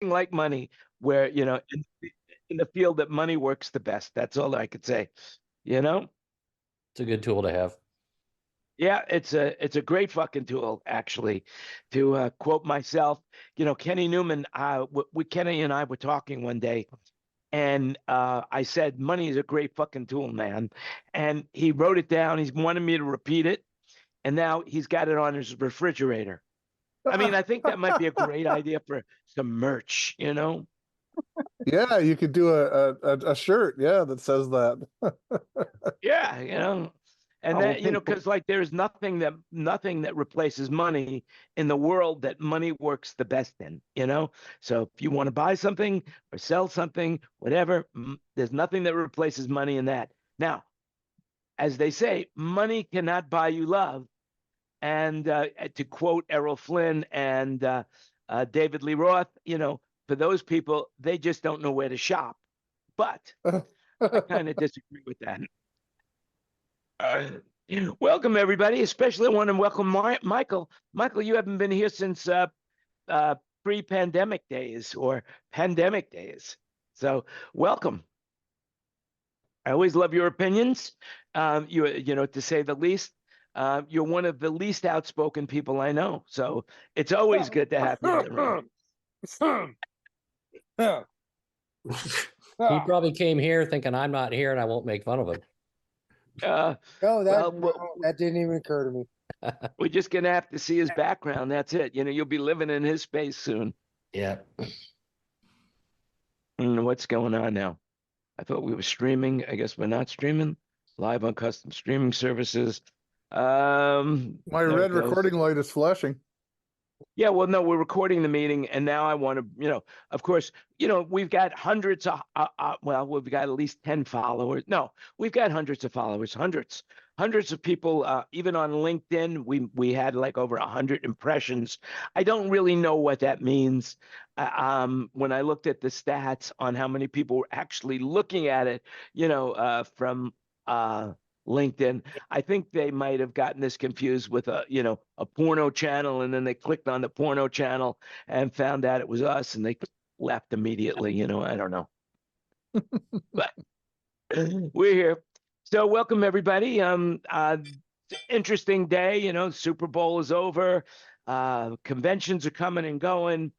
like money, where, in the field that money works the best. That's all I could say, you know? It's a good tool to have. Yeah, it's a great fucking tool, actually. To quote myself, Kenny Newman, Kenny and I were talking one day, and I said, money is a great fucking tool, man. And he wrote it down. He's wanted me to repeat it, and now he's got it on his refrigerator. I mean, I think that might be a great idea for some merch, Yeah, you could do a shirt, yeah, that says that. Yeah, and Oh, that, well, because like there's nothing that replaces money in the world that money works the best in. So if you want to buy something or sell something, whatever, there's nothing that replaces money in that. Now, as they say, money cannot buy you love. And to quote Errol Flynn and David Lee Roth, for those people, they just don't know where to shop. But I kind of disagree with that. Welcome, everybody. Especially want to welcome Michael. Michael, you haven't been here since pre-pandemic days or pandemic days. So welcome. I always love your opinions. To say the least. You're one of the least outspoken people I know. So it's always good to have you in the room. He probably came here thinking I'm not here and I won't make fun of him. No, that didn't even occur to me. We're just going to have to see his background. That's it. You'll be living in his space soon. Yeah. What's going on now? I thought we were streaming. I guess we're not streaming. Live on custom streaming services. My red recording light is flashing. Yeah, well, no, we're recording the meeting, and now I want to, of course, we've got hundreds of, we've got at least 10 followers. No, we've got hundreds of followers, hundreds of people. Even on LinkedIn, we had like over 100 impressions. I don't really know what that means. When I looked at the stats on how many people were actually looking at it, from LinkedIn, I think they might have gotten this confused with a porno channel, and then they clicked on the porno channel and found out it was us, and they left immediately. I don't know. But we're here. So welcome, everybody. Interesting day. Super Bowl is over. Conventions are coming and going.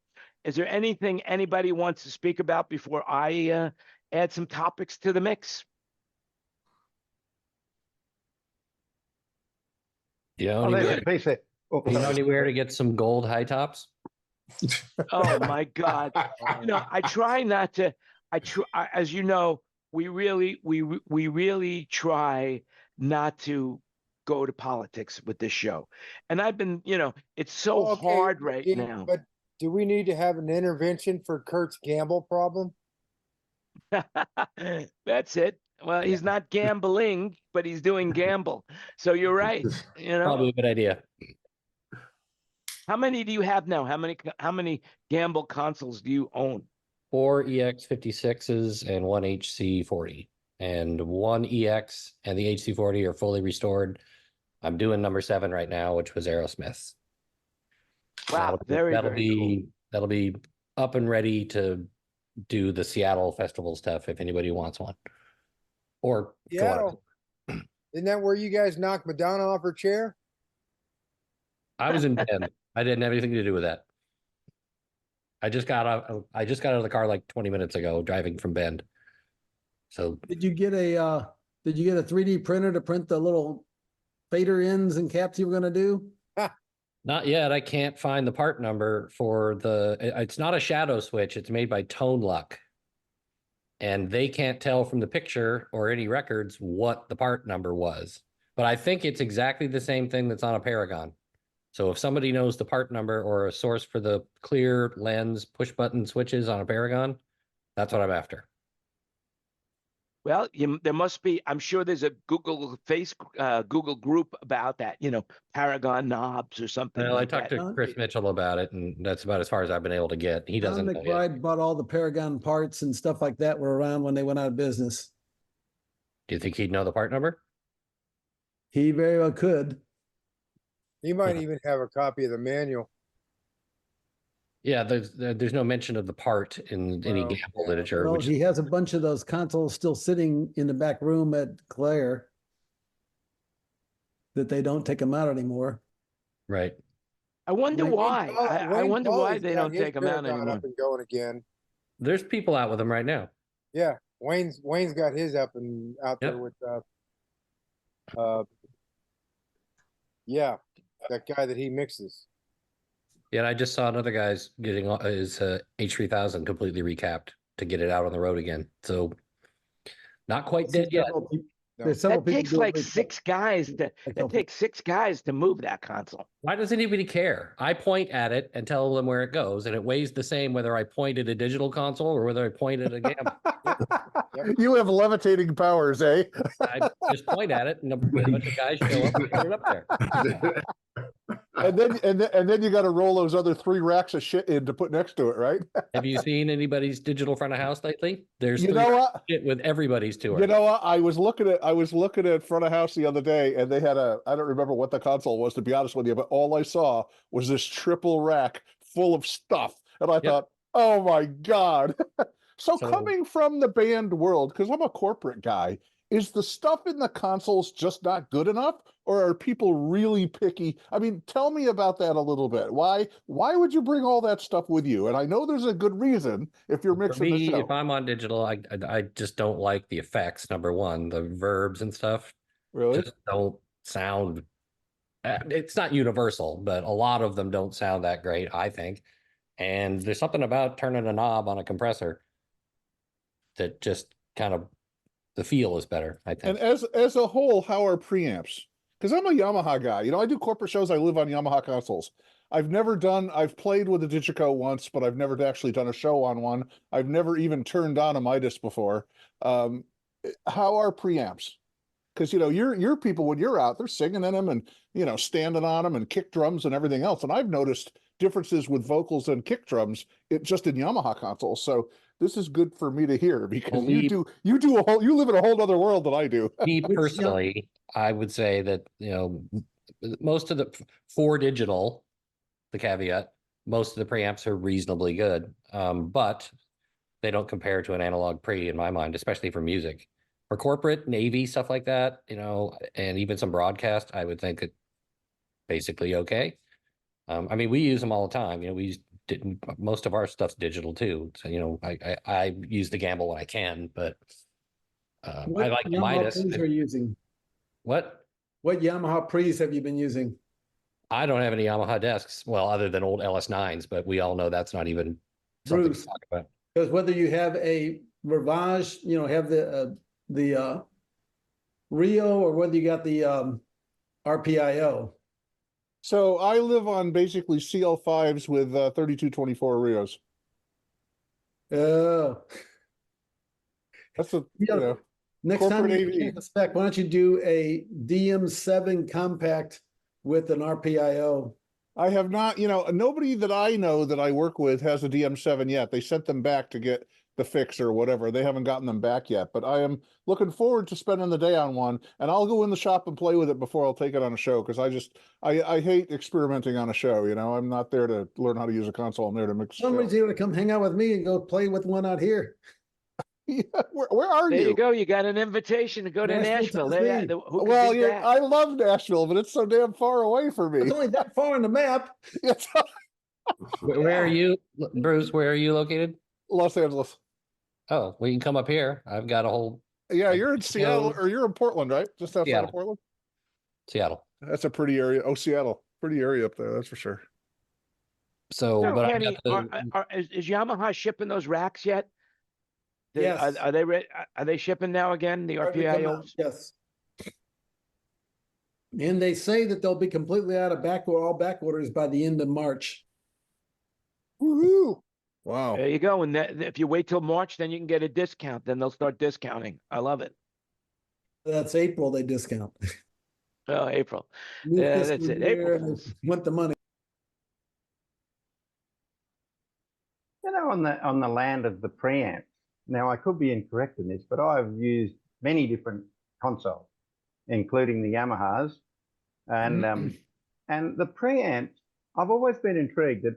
Is there anything anybody wants to speak about before I add some topics to the mix? You know anywhere to get some gold high tops? Oh my God! I try not to. As you know, we really try not to go to politics with this show, and I've been, it's so hard right now. But do we need to have an intervention for Kurt's gamble problem? That's it. Well, he's not gambling, but he's doing gamble. So you're right. Probably a good idea. How many do you have now? How many gamble consoles do you own? 4 EX56s and 1 HC40. And 1 EX and the HC40 are fully restored. I'm doing number 7 right now, which was Aerosmith. Wow, That'll be up and ready to do the Seattle festival stuff if anybody wants one. Or Seattle. Isn't that where you guys knocked Madonna off her chair? I was in Bend. I didn't have anything to do with that. I just got out of the car like 20 minutes ago, driving from Bend. So did you get a 3D printer to print the little fader ends and caps you were going to do? Not yet. I can't find the part number for it's not a shadow switch. It's made by Tone Luck. And they can't tell from the picture or any records what the part number was. But I think it's exactly the same thing that's on a Paragon. So if somebody knows the part number or a source for the clear lens push button switches on a Paragon, that's what I'm after. Well, there must be, I'm sure there's a Google group about that, Paragon knobs or something. Well, I talked to Chris Mitchell about it, and that's about as far as I've been able to get. He doesn't know yet. McBride bought all the Paragon parts and stuff like that were around when they went out of business. Do you think he'd know the part number? He very well could. He might even have a copy of the manual. Yeah, there's no mention of the part in any Well, gamble yeah. literature, Well, which he has a bunch of those consoles still sitting in the back room at Claire that they don't take them out anymore. right. I wonder Wayne why. I Wayne wonder why Polly's they got don't his take them out Paragon anymore. up and going again. There's people out with them right now. Yeah, Wayne's got his up and out there Yep. with yeah, that guy that he mixes. Yeah, and I just saw another guy's getting his H3000 completely recapped to get it out on the road again. So not quite dead yet. There's several That people takes doing like it. 6 guys to, that takes 6 guys to move that console. Why does anybody care? I point at it and tell them where it goes, and it weighs the same whether I point at a digital console or whether I point at a gamble. You have levitating powers, eh? I just point at it, and a bunch of guys show up and put it up there. And then you got to roll those other 3 racks of shit in to put next to it, right? Have you seen anybody's digital front of house lately? There's You 3 know racks of what? shit with everybody's tour. You know what? I was looking at front of house the other day, and they had I don't remember what the console was, to be honest with you, but all I saw was this triple rack full of stuff. And I thought, oh my God. So coming from the band world, because I'm a corporate guy, is the stuff in the consoles just not good enough, or are people really picky? I mean, tell me about that a little bit. Why would you bring all that stuff with you? And I know there's a good reason if you're For mixing the me, show. if I'm on digital, I just don't like the effects. Number one, the verbs and stuff Really? just don't sound. It's not universal, but a lot of them don't sound that great, I think. And there's something about turning a knob on a compressor that just kind of the feel is better, I And think. as a whole, how are preamps? Because I'm a Yamaha guy. You know, I do corporate shows. I live on Yamaha consoles. I've played with a Digico once, but I've never actually done a show on one. I've never even turned on a Midas before. How are preamps? Because, you know, your people, when you're out, they're singing in them and, you know, standing on them and kick drums and everything else. And I've noticed differences with vocals and kick drums just in Yamaha consoles. So this is good for me to hear, because Well, you live in a whole other world than I do. Me personally, I would say that, you know, most of for digital, the caveat, most of the preamps are reasonably good, but they don't compare to an analog pre in my mind, especially for music. For corporate, Navy, stuff like that, you know, and even some broadcast, I would think it basically okay. I mean, we use them all the time. You know, most of our stuff's digital too. So, you know, I use the gamble when I can, but I like the Yamaha Midas. pre's are you using? What? What Yamaha pre's have you been using? I don't have any Yamaha desks, well, other than old LS9s, but we all know that's not even something Bruce, to talk about. because whether you have a Rivage, you know, have the Rio, or whether you got the RPIO. So I live on basically CL5s with 3224 Rios. Oh, That's a, Yeah. you know, next time corporate you AV. get a spec, why don't you do a DM7 compact with an RPIO? I have not, you know, nobody that I know that I work with has a DM7 yet. They sent them back to get the fix or whatever. They haven't gotten them back yet, but I am looking forward to spending the day on one, and I'll go in the shop and play with it before I'll take it on a show, because I hate experimenting on a show. You know, I'm not there to learn how to use a console. I'm there to mix. Somebody's able to come hang out with me and go play with one out here. Yeah, where are There you? you go. You got an invitation to go to Nashville, Nashville. There, Tennessee. who could Well, beat yeah, that? I love Nashville, but it's so damn far away for me. It's only that far on the map. It's Where are you, Bruce? Where are you located? Los Angeles. Oh, well, you can come up here. I've got a whole Yeah, Like, you're in Seattle, no. or you're in Portland, right? Just outside Seattle. of Portland. Seattle. That's a pretty area. Oh, Seattle, pretty area up there. That's for sure. So, So, but I Kenny, got the, is Yamaha shipping those racks yet? Yes. Are they ready? Are they shipping now again? The Starting to come out, RPIOs? yes. And they say that they'll be completely out of all back orders by the end of March. Woohoo! Wow. There you go. And if you wait till March, then you can get a discount. Then they'll start discounting. I love it. That's April they discount. Oh, April. New Yeah, fiscal that's it. year, April and Fools. they want the money. You know, on the land of the preamps. Now, I could be incorrect in this, but I've used many different consoles, including the Yamahas, and and the preamps. I've always been intrigued that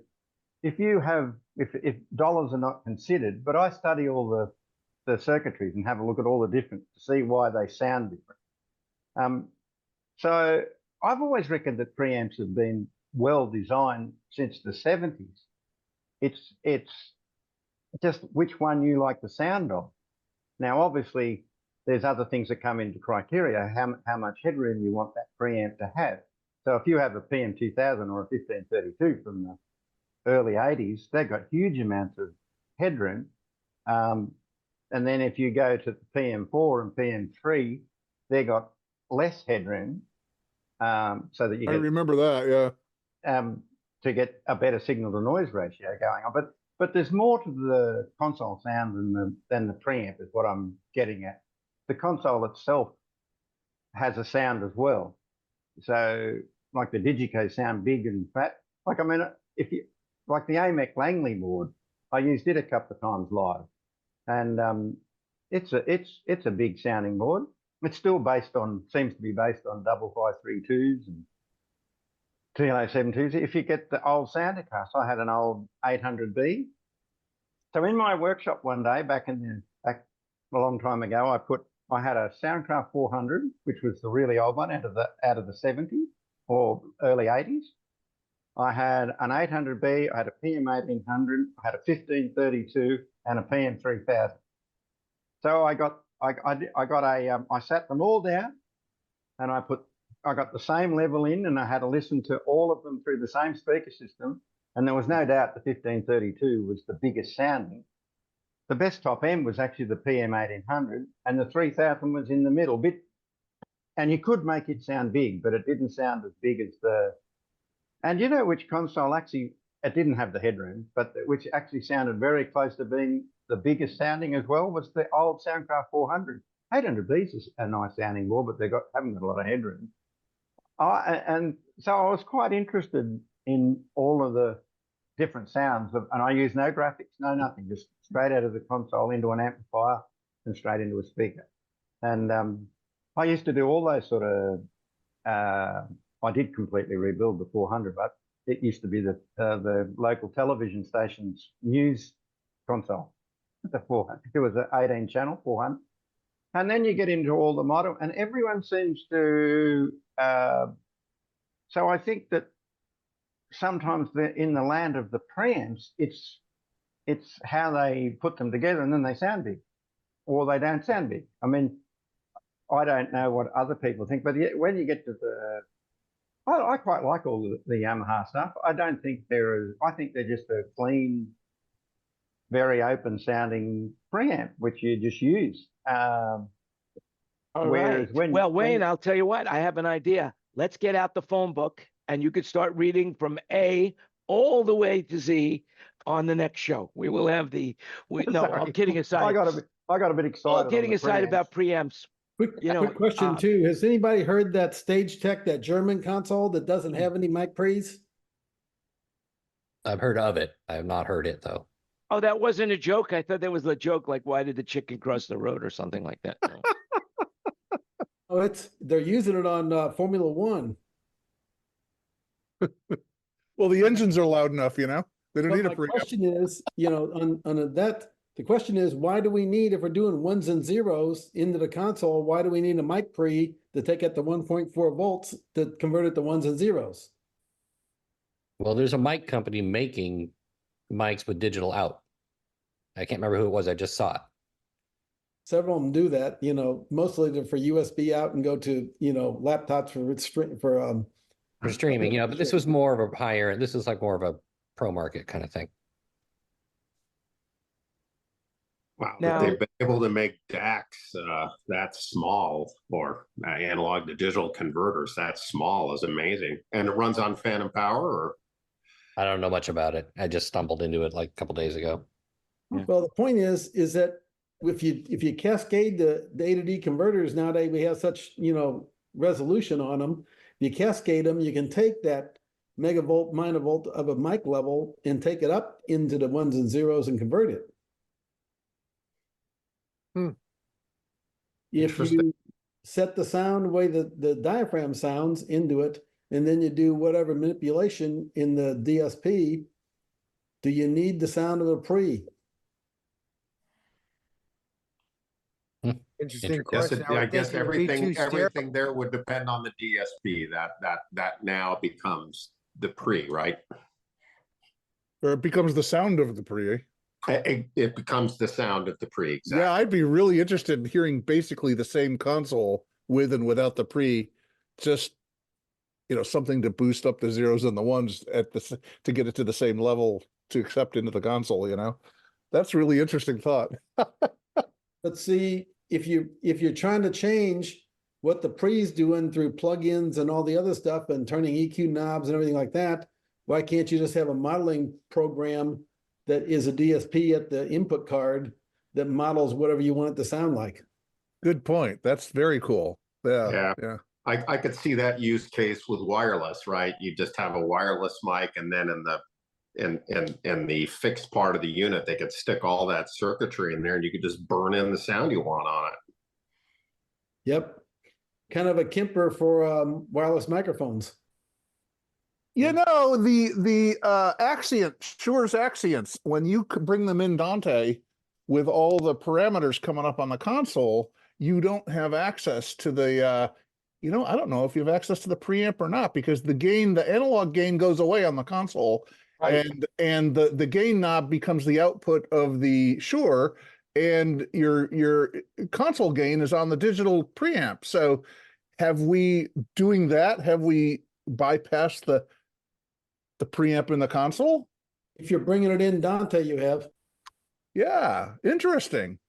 if you have, if dollars are not considered, but I study all the circuitries and have a look at all the different to see why they sound different. So I've always reckoned that preamps have been well designed since the 70s. It's just which one you like the sound of. Now, obviously, there's other things that come into criteria, how much headroom you want that preamp to have. So if you have a PM 2000 or a 1532 from the early 80s, they've got huge amounts of headroom. And then if you go to the PM4 and PM3, they got less headroom, so that you I get, remember that, yeah. to get a better signal to noise ratio going on. But there's more to the console sound than the preamp is what I'm getting at. The console itself has a sound as well. So like the Digico sound big and fat. Like, I mean, if you like the AMEC Langley board, I used it a couple of times live, and it's a big sounding board. It's still seems to be based on 5532s and TLO72s. If you get the old Soundcast, I had an old 800B. So in my workshop one day back a long time ago, I had a Soundcraft 400, which was the really old one out of the 70s or early 80s. I had an 800B, I had a PM 1800, I had a 1532, and a PM 3000. So I sat them all down, and I got the same level in, and I had to listen to all of them through the same speaker system. And there was no doubt the 1532 was the biggest sounding. The best top end was actually the PM 1800, and the 3000 was in the middle bit. And you could make it sound big, but it didn't sound as big as and you know which console actually, it didn't have the headroom, but which actually sounded very close to being the biggest sounding as well, was the old Soundcraft 400. 800Bs is a nice sounding board, but haven't got a lot of headroom. And so I was quite interested in all of the different sounds, and I use no graphics, no nothing, just straight out of the console into an amplifier and straight into a speaker. And I used to do all those sort of, I did completely rebuild the 400, but it used to be the local television station's news console, the 400. It was an 18 channel 400. And then you get into all the model, and everyone seems to, so I think that sometimes in the land of the preamps, it's how they put them together, and then they sound big, or they don't sound big. I mean, I don't know what other people think, but when you get to I quite like all the Yamaha stuff. I don't think I think they're just a clean, very open sounding preamp, which you just use. All right. Well, Wayne, I'll tell you what, I have an idea. Let's get out the phone book, and you could start reading from A all the way to Z on the next show. We will have no, I'm kidding aside. I got a bit excited. All kidding aside about preamps. Quick question too. Has anybody heard that Stage Tech, that German console that doesn't have any mic pre's? I've heard of it. I have not heard it though. Oh, that wasn't a joke. I thought that was a joke, like why did the chicken cross the road or something like that. No. Oh, they're using it on Formula One. Well, the engines are loud enough, you know. They don't need a preamp. The question is, the question is, why do we need, if we're doing ones and zeros into the console, why do we need a mic pre to take it to 1.4 volts to convert it to ones and zeros? Well, there's a mic company making mics with digital out. I can't remember who it was. I just saw it. Several of them do that, mostly they're for USB out and go to, laptops for streaming, but this was more of a higher, this is like more of a pro market kind of thing. Wow, now, they've been able to make DACs that small, or analog to digital converters that small, is amazing. And it runs on phantom power, or? I don't know much about it. I just stumbled into it like a couple days ago. Yeah. Well, the point is that if you cascade the A to D converters nowadays, we have such resolution on them. If you cascade them, you can take that megavolt, minavolt of a mic level and take it up into the ones and zeros and convert it. If you set the sound the way the diaphragm sounds into it, and then you do whatever manipulation in the DSP, Do you need the sound of a pre? Interesting Guess question. I guess think it would be too everything there would depend on the DSP. That now becomes the pre, right? Or it becomes the sound of the pre. It becomes the sound of the pre. Exactly. Yeah, I'd be really interested in hearing basically the same console with and without the pre, just something to boost up the zeros and the ones to get it to the same level to accept into the console. That's really interesting thought. But see, if you're trying to change what the pre's doing through plugins and all the other stuff and turning EQ knobs and everything like that, why can't you just have a modeling program that is a DSP at the input card that models whatever you want it to sound like? Good point. That's very cool. Yeah. I could see that use case with wireless, right? You just have a wireless mic, and then in the fixed part of the unit, they could stick all that circuitry in there, and you could just burn in the sound you want on it. Yep. Kind of a Kemper for wireless microphones. The Axient, Shure's Axients, when you bring them in Dante with all the parameters coming up on the console, you don't have access to the I don't know if you have access to the preamp or not, because the analog gain goes away on the console, right, and the gain knob becomes the output of the Shure, and your console gain is on the digital preamp. So have we bypassed the preamp in the console? If you're bringing it in Dante, you have. Yeah, interesting.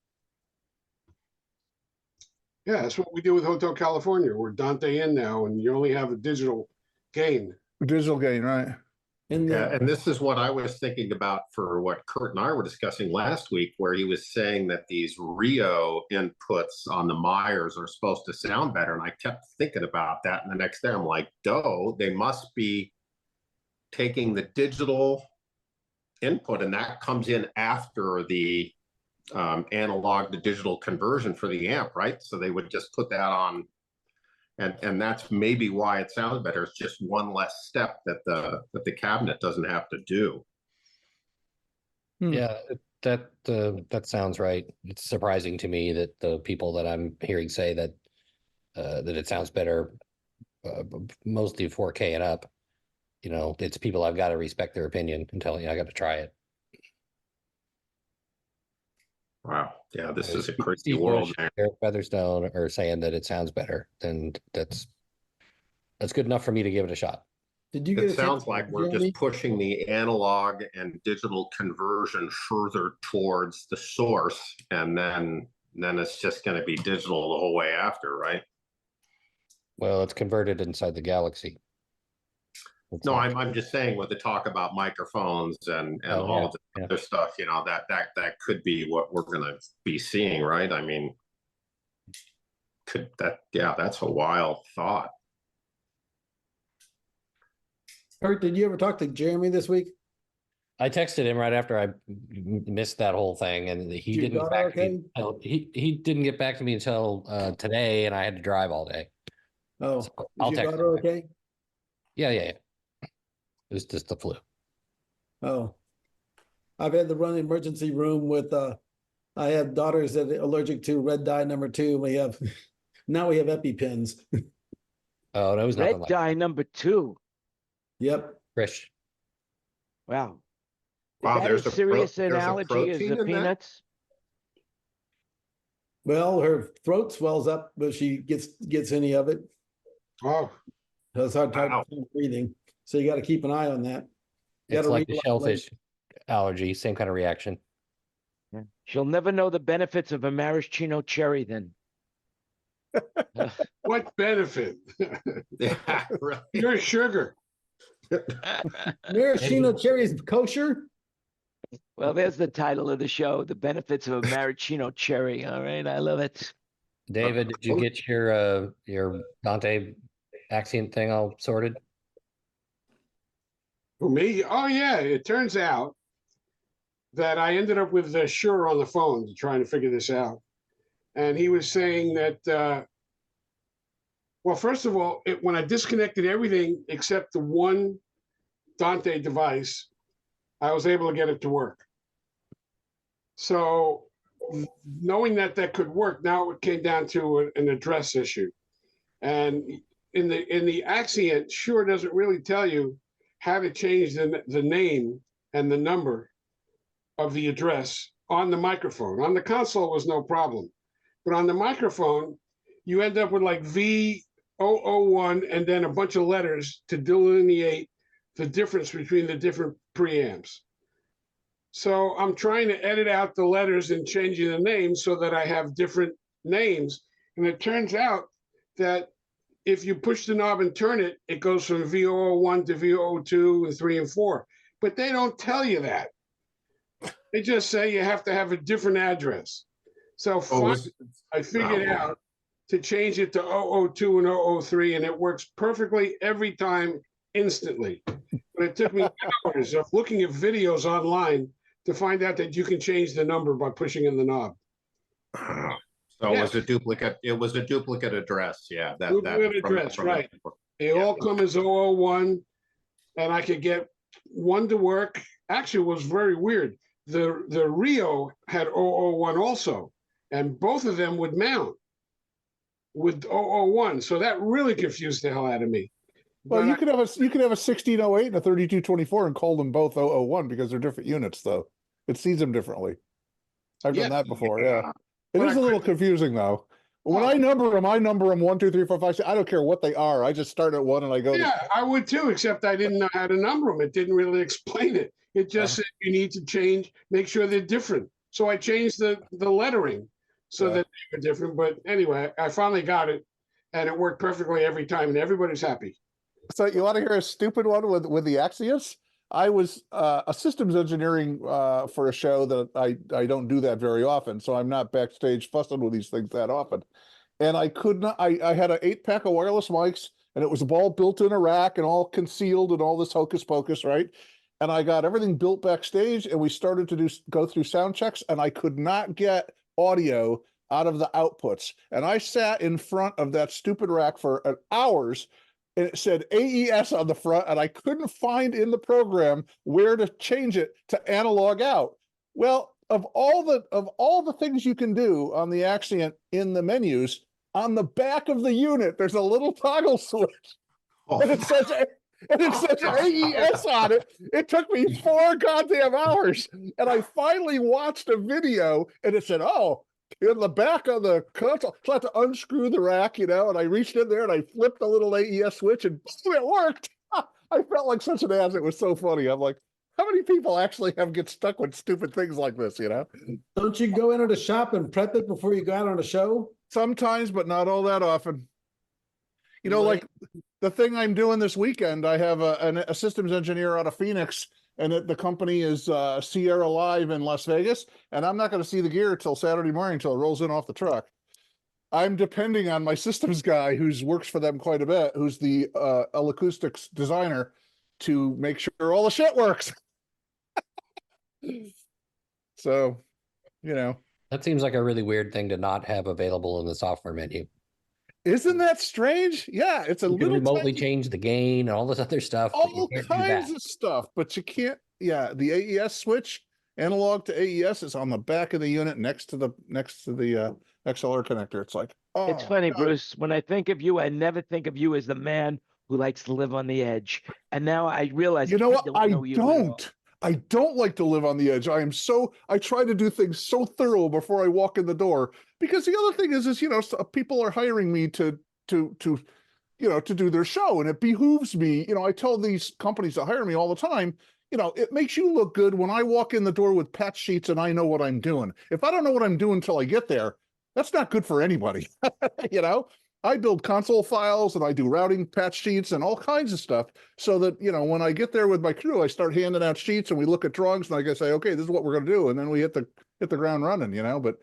Yeah, that's what we do with Hotel California. We're Dante in now, and you only have a digital gain. Digital gain, right? And this is what I was thinking about for what Kurt and I were discussing last week, where he was saying that these Rio inputs on the Myers are supposed to sound better. And I kept thinking about that. And the next day I'm like, they must be taking the digital input, and that comes in after the analog to digital conversion for the amp, right? So they would just put that on, and that's maybe why it sounds better. It's just one less step that the cabinet doesn't have to do. Yeah, that sounds right. It's surprising to me that the people that I'm hearing say that it sounds better, mostly 4K and up. It's people I've got to respect their opinion and tell you I got to try it. Wow. Yeah, this is a crazy world, man. Eric Featherstone are saying that it sounds better, then that's good enough for me to give it a shot. Did you It sounds like we're just pushing the analog and digital conversion further towards the source, and then it's just going to be digital the whole way after, right? Well, it's converted inside the Galaxy. No, I'm just saying, with the talk about microphones and all of the other stuff, that could be what we're going to be seeing, right? I mean, that's a wild thought. Kurt, did you ever talk to Jeremy this week? I texted him right after I missed that whole thing, and he didn't get back to me. He didn't get back to me until today, and I had to drive all day. Oh, so I'll text him. Okay? Yeah. It was just the flu. Oh, I've had to run emergency room with, I have daughters that are allergic to red dye number 2. Now we have EpiPens. Oh, that was red dye number 2. Yep. Krish. Wow. Wow, there's a serious analogy as the peanuts. Well, her throat swells up, but she gets any of it. Oh, it's hard time breathing. So you got to keep an eye on that. It's like the shellfish allergy, same kind of reaction. Yeah. She'll never know the benefits of a maraschino cherry then. What benefit? Yeah, right. Pure sugar. Maraschino cherry is kosher? Well, there's the title of the show, The Benefits of a Maraschino Cherry. All right, I love it. David, did you get your Dante Axient thing all sorted? For me? Oh, yeah. It turns out that I ended up with Shure on the phone trying to figure this out. And he was saying that, well, first of all, when I disconnected everything except the one Dante device, I was able to get it to work. So knowing that that could work, now it came down to an address issue. And in the Axient, sure doesn't really tell you how to change the name and the number of the address on the microphone. On the console was no problem. But on the microphone, you end up with like V001 and then a bunch of letters to delineate the difference between the different preamps. So I'm trying to edit out the letters and changing the names so that I have different names. And it turns out that if you push the knob and turn it, it goes from V001 to V002 and 3 and 4. But they don't tell you that. They just say you have to have a different address. So finally, I figured out to change it to 002 and 003, and it works perfectly every time instantly. But it took me hours of looking at videos online to find out that you can change the number by pushing in the knob. So it was a duplicate. It was a duplicate address. Yeah, duplicate address, right? They all come as 001, and I could get one to work. Actually, it was very weird. The Rio had 001 also, and both of them would mount with 001. So that really confused the hell out of me. Well, you could have a 1608 and a 3224 and call them both 001 because they're different units, though. It sees them differently. I've done that before. Yeah, it is a little confusing though. When I number them 1, 2, 3, 4, 5, 6. I don't care what they are. I just start at 1 and I go. Yeah, I would too, except I didn't know how to number them. It didn't really explain it. It just said you need to change, make sure they're different. So I changed the lettering so that they were different. But anyway, I finally got it, and it worked perfectly every time, and everybody's happy. So you want to hear a stupid one with the Axios? I was a systems engineering for a show that I don't do that very often, so I'm not backstage fussing with these things that often. And I could not. I had an 8-pack of wireless mics, and it was all built in a rack and all concealed and all this hocus pocus, right? And I got everything built backstage, and we started to go through sound checks, and I could not get audio out of the outputs. And I sat in front of that stupid rack for hours. And it said AES on the front, and I couldn't find in the program where to change it to analog out. Well, of all the things you can do on the Axient in the menus, on the back of the unit, there's a little toggle switch, and it says AES on it. It took me 4 goddamn hours, and I finally watched a video, and it said, "Oh, in the back of the console." So I had to unscrew the rack, and I reached in there and I flipped the little AES switch, and boom, it worked. I felt like such an ass. It was so funny. I'm like, how many people actually get stuck with stupid things like this, Don't you go into the shop and prep it before you go out on a show? Sometimes, but not all that often. Like the thing I'm doing this weekend, I have a systems engineer out of Phoenix, and the company is Sierra Live in Las Vegas, and I'm not going to see the gear till Saturday morning until it rolls in off the truck. I'm depending on my systems guy who works for them quite a bit, who's the acoustics designer, to make sure all the shit works. So, That seems like a really weird thing to not have available in the software menu. Isn't that strange? Yeah, it's a You can little remotely tiny, change the gain and all this other stuff. but you all can't do kinds that. of stuff, but you can't. Yeah, the AES switch, analog to AES, is on the back of the unit next to the XLR connector. It's like, oh, It's funny, God. Bruce. When I think of you, I never think of you as the man who likes to live on the edge. And now I realize You know what? I know you at all. don't like to live on the edge. I try to do things so thorough before I walk in the door, because the other thing is people are hiring me to do their show, and it behooves me. I tell these companies that hire me all the time, it makes you look good when I walk in the door with patch sheets and I know what I'm doing. If I don't know what I'm doing until I get there, that's not good for anybody. I build console files and I do routing patch sheets and all kinds of stuff, so that, when I get there with my crew, I start handing out sheets and we look at drawings and I can say, okay, this is what we're going to do. And then we hit the ground running, but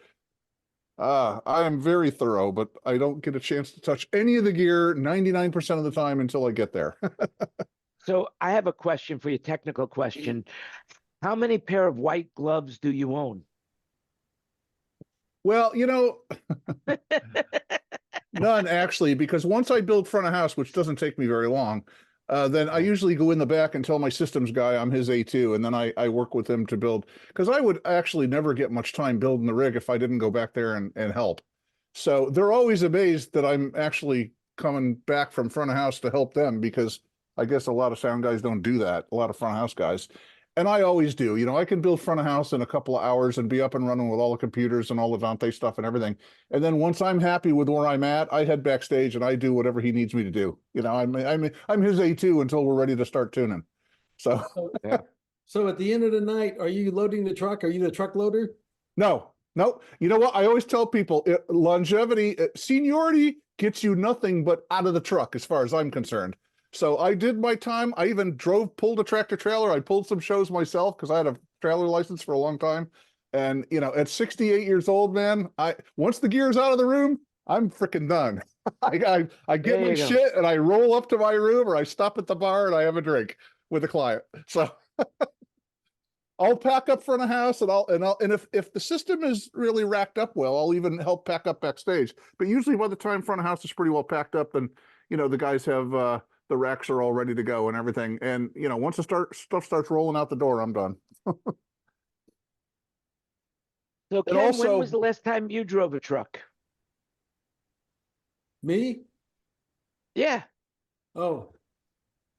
I am very thorough, but I don't get a chance to touch any of the gear 99% of the time until I get there. So I have a question for you, technical question. How many pair of white gloves do you own? Well, none actually, because once I build front of house, which doesn't take me very long, then I usually go in the back and tell my systems guy I'm his A2, and then I work with him to build, because I would actually never get much time building the rig if I didn't go back there and help. So they're always amazed that I'm actually coming back from front of house to help them, because I guess a lot of sound guys don't do that, a lot of front of house guys. And I always do. You know, I can build front of house in a couple of hours and be up and running with all the computers and all the Dante stuff and everything. And then once I'm happy with where I'm at, I head backstage and I do whatever he needs me to do. You know, I'm his A2 until we're ready to start tuning. So Yeah. So at the end of the night, are you loading the truck? Are you the truck loader? no. You know what? I always tell people, longevity, seniority gets you nothing but out of the truck, as far as I'm concerned. So I did my time. I even pulled a tractor trailer. I pulled some shows myself because I had a trailer license for a long time. And, you know, at 68 years old, man, once the gear's out of the room, I'm freaking done. I get There my you go. shit and I roll up to my room, or I stop at the bar and I have a drink with a client. So I'll pack up front of house, and if the system is really racked up well, I'll even help pack up backstage. But usually by the time front of house is pretty well packed up, then, you know, the guys have the racks are all ready to go and everything. And, you know, once stuff starts rolling out the door, I'm done. So Ken, also- when was the last time you drove a truck? Me? Yeah. Oh.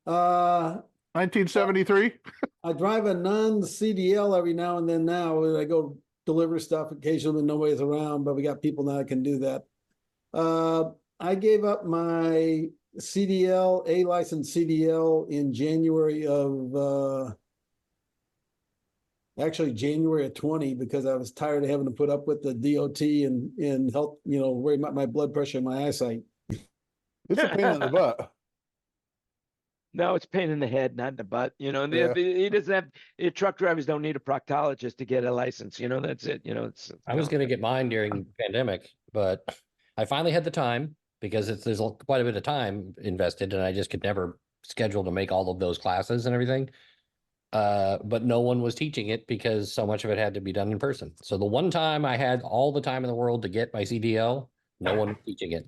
1973. I drive a non-CDL every now and then now. I go deliver stuff occasionally when nobody's around, but we got people now that can do that. I gave up my CDL, A license CDL in January of, actually January of 20, because I was tired of having to put up with the DOT and help, you know, worry about my blood pressure and my eyesight. It's a pain in the butt. No, it's a pain in the head, not in the butt. You know, Yeah. he doesn't have, truck drivers don't need a proctologist to get a license. You know, that's it. You know, I was going to get mine during pandemic, but I finally had the time because there's quite a bit of time invested, and I just could never schedule to make all of those classes and everything. But no one was teaching it because so much of it had to be done in person. So the one time I had all the time in the world to get my CDL, no one was teaching it.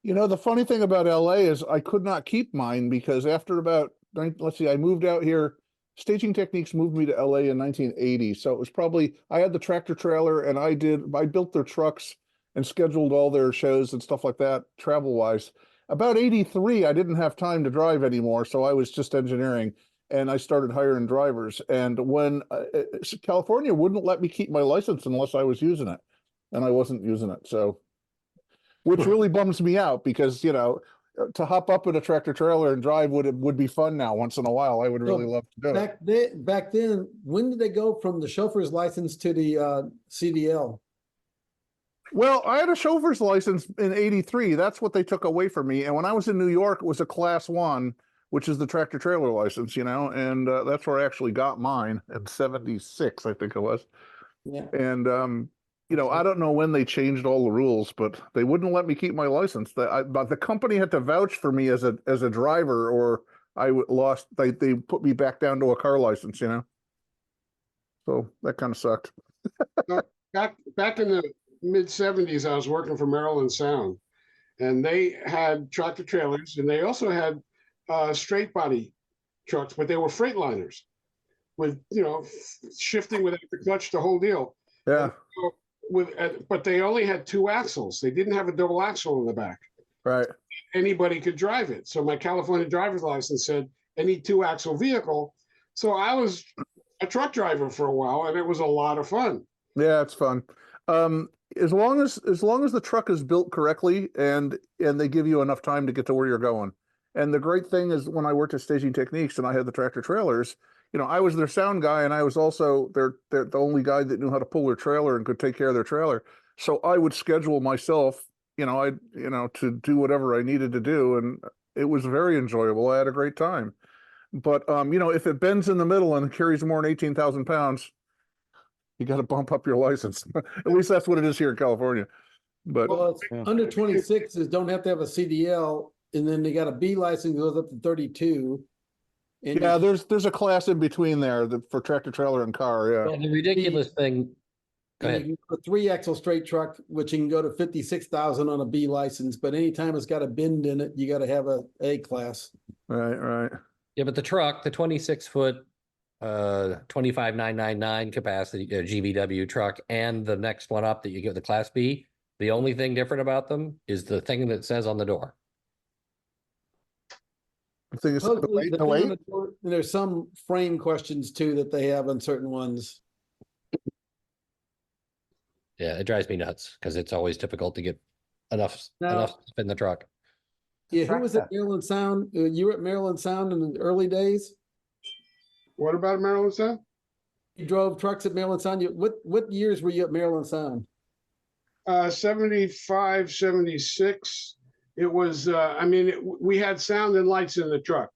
You know, the funny thing about LA is I could not keep mine, because after about, let's see, I moved out here. Staging Techniques moved me to LA in 1980. So it was probably, I had the tractor trailer and I built their trucks and scheduled all their shows and stuff like that, travel wise. About 83, I didn't have time to drive anymore. So I was just engineering, and I started hiring drivers. And when California wouldn't let me keep my license unless I was using it, and I wasn't using it. So, which really bums me out, because, you know, to hop up in a tractor trailer and drive would be fun now once in a while. I would really love to do it. Back then, when did they go from the chauffeur's license to the CDL? Well, I had a chauffeur's license in 83. That's what they took away from me. And when I was in New York, it was a class 1, which is the tractor trailer license, you know, and that's where I actually got mine in 76, I think it was. Yeah. And, you know, I don't know when they changed all the rules, but they wouldn't let me keep my license. But the company had to vouch for me as a driver, or I lost. They put me back down to a car license, you know. So that kind of sucked. Back in the mid 70s, I was working for Maryland Sound, and they had tractor trailers, and they also had straight body trucks, but they were Freightliners with, you know, shifting without the clutch, the whole deal. Yeah. But they only had 2 axles. They didn't have a double axle in the back. Right. Anybody could drive it. So my California driver's license said any 2-axle vehicle. So I was a truck driver for a while, and it was a lot of fun. Yeah, it's fun. As long as the truck is built correctly and they give you enough time to get to where you're going. And the great thing is, when I worked at Staging Techniques and I had the tractor trailers, you know, I was their sound guy, and I was also the only guy that knew how to pull their trailer and could take care of their trailer. So I would schedule myself, to do whatever I needed to do, and it was very enjoyable. I had a great time. But if it bends in the middle and carries more than 18,000 pounds, you got to bump up your license. At least that's what it is here in California. But Well, it's under 26s don't have to have a CDL, and then they got a B license goes up to 32. And yeah, there's a class in between there for tractor trailer and car. Yeah. Well, the ridiculous thing, Go And ahead. you can go a 3-axle straight truck, which you can go to 56,000 on a B license, but anytime it's got a bend in it, you got to have a A class. Right, right. Yeah, but the truck, the 26-foot, 25,999 capacity GVW truck, and the next one up that you get the Class B, the only thing different about them is the thing that says on the door. The thing is, Supposedly, the the thing on weight, the door- There's some frame questions too that they have on certain ones. Yeah, it drives me nuts because it's always difficult to get enough Now- stuff in the truck. Yeah, who was at Tractor. Maryland Sound? You were at Maryland Sound in the early days? What about Maryland Sound? You drove trucks at Maryland Sound? What years were you at Maryland Sound? 75, 76. It was, we had sound and lights in the truck.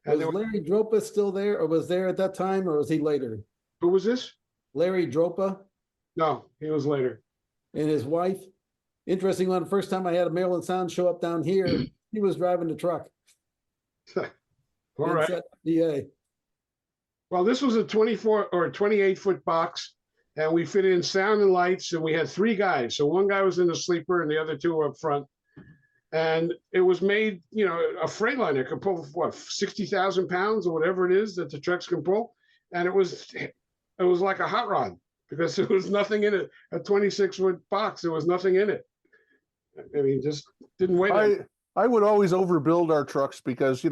And Was there Larry Dropa still there or was there at that time or was he later? who was this? Larry Dropa No, he was later. and his wife. Interesting one, the first time I had a Maryland Sound show up down here, he was driving the truck. All right. Inside DA. Well, this was a 24 or 28-foot box, and we fit in sound and lights, and we had 3 guys. So one guy was in the sleeper, and the other 2 were up front. And it was made, a Freightliner could pull what 60,000 pounds or whatever it is that the trucks can pull, and it was like a hot rod because there was nothing in it. A 26-foot box, there was nothing in it. I mean, just didn't weigh. I would always overbuild our trucks because,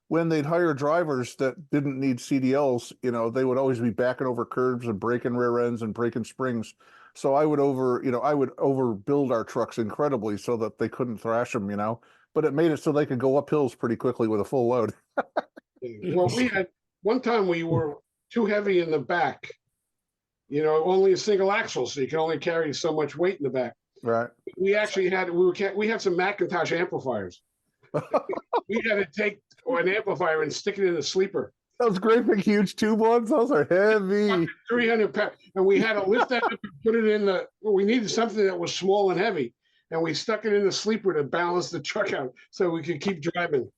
when they'd hire drivers that didn't need CDLs, they would always be backing over curbs and breaking rear ends and breaking springs. So I would overbuild our trucks incredibly so that they couldn't thrash them, but it made it so they could go up hills pretty quickly with a full load. Well, we had one time we were too heavy in the back. Only a single axle, so you can only carry so much weight in the back. Right. We actually we had some Macintosh amplifiers. We had to take an amplifier and stick it in the sleeper. Those great big huge tube ones, those are heavy. 300 pounds, and we had to lift that up and put it in we needed something that was small and heavy, and we stuck it in the sleeper to balance the truck out so we could keep driving.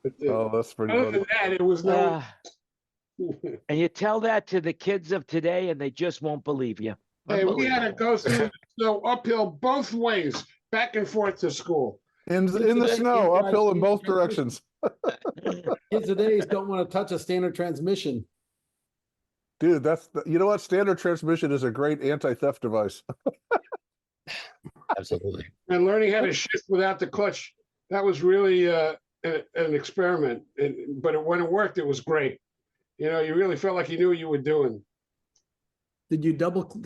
But, Oh, that's pretty other funny. than that, it was no. And you tell that to the kids of today, and they just won't believe you. Hey, we had to Unbelievable. go through the snow uphill both ways, back and forth to school. In the Today, snow, you uphill guys- in both directions. Kids today's don't want to touch a standard transmission. Dude, you know what? Standard transmission is a great anti-theft device. Absolutely. And learning how to shift without the clutch, that was really an experiment. But when it worked, it was great. You really felt like you knew what you were doing. Did you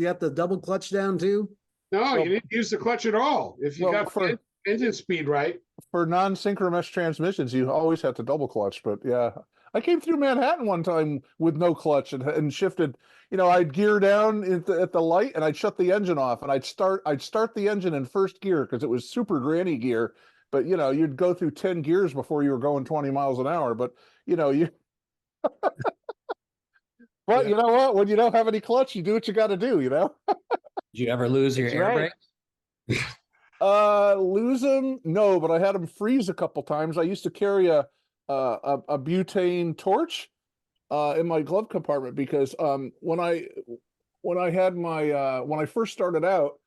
have the double clutch down too? No, Well- you didn't use the clutch at all. If you Well, got for- engine speed right. For non-synchronous transmissions, you always have to double clutch. But yeah, I came through Manhattan one time with no clutch and shifted. I'd gear down at the light and I'd shut the engine off and I'd start the engine in first gear because it was super granny gear. But you'd go through 10 gears before you were going 20 miles an hour. But you. But Yeah. you know what? When you don't have any clutch, you do what you got to do. Did you ever lose your That's air right. brake? Lose them? No, but I had them freeze a couple times. I used to carry a butane torch in my glove compartment because when I had when I first started out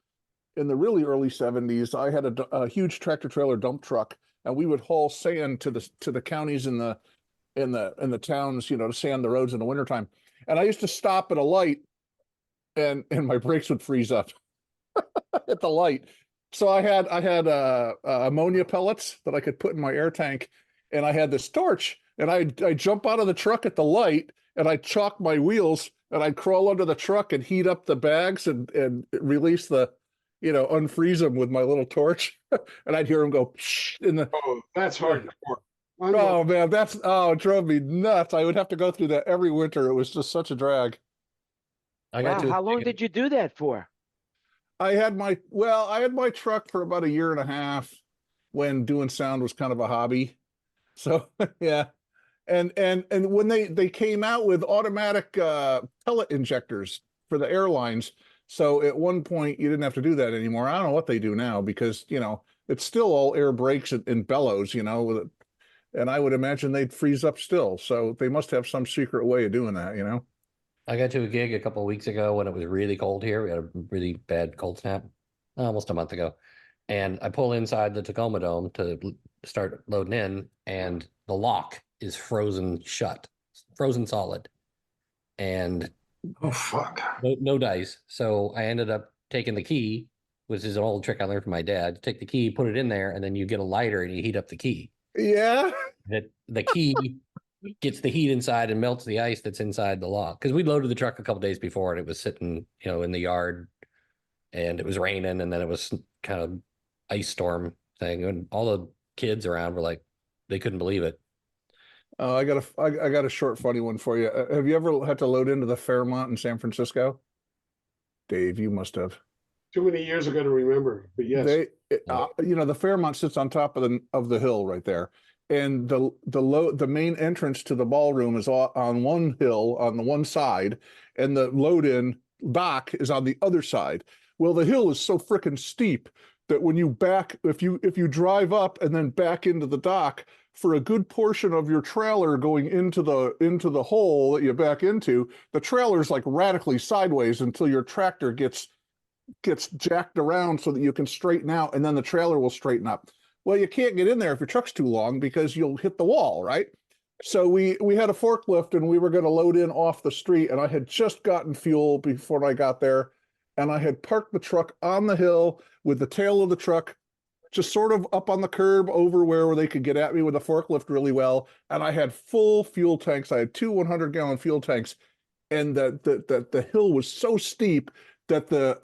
in the really early 70s, I had a huge tractor trailer dump truck, and we would haul sand to the counties in the towns, to sand the roads in the wintertime. And I used to stop at a light, and my brakes would freeze up at the light. So I had ammonia pellets that I could put in my air tank, and I had this torch, and I jump out of the truck at the light, and I chalk my wheels, and I'd crawl under the truck and heat up the bags and release unfreeze them with my little torch, and I'd hear them go in the. Oh, that's hard. Oh man, it drove me nuts. I would have to go through that every winter. It was just such a drag. I Wow, got to how long did you do that for? I had my truck for about a year and a half when doing sound was kind of a hobby. So yeah. And when they came out with automatic pellet injectors for the airlines, so at one point you didn't have to do that anymore. I don't know what they do now because it's still all air brakes and bellows, and I would imagine they'd freeze up still. So they must have some secret way of doing that, I got to a gig a couple of weeks ago when it was really cold here. We had a really bad cold snap almost a month ago. And I pull inside the Tacoma Dome to start loading in, and the lock is frozen shut, frozen solid. And Oh, fuck. no dice. So I ended up taking the key, which is an old trick I learned from my dad. Take the key, put it in there, and then you get a lighter and you heat up the key. Yeah. That the key gets the heat inside and melts the ice that's inside the lock. Because we loaded the truck a couple days before and it was sitting, in the yard, and it was raining, and then it was kind of ice storm thing, and all the kids around were like, they couldn't believe it. I got a short, funny one for you. Have you ever had to load into the Fairmont in San Francisco? Dave, you must have. Too many years ago to remember, but yes. The Fairmont sits on top of the hill right there, and the main entrance to the ballroom is on one hill on the one side, and the load-in dock is on the other side. Well, the hill is so freaking steep that when you if you drive up and then back into the dock, for a good portion of your trailer going into the hole that you back into, the trailer's like radically sideways until your tractor gets jacked around so that you can straighten out, and then the trailer will straighten up. Well, you can't get in there if your truck's too long because you'll hit the wall, right? So we had a forklift and we were going to load in off the street, and I had just gotten fuel before I got there, and I had parked the truck on the hill with the tail of the truck just sort of up on the curb over where they could get at me with the forklift really well. And I had full fuel tanks. I had two 100-gallon fuel tanks, and the hill was so steep that the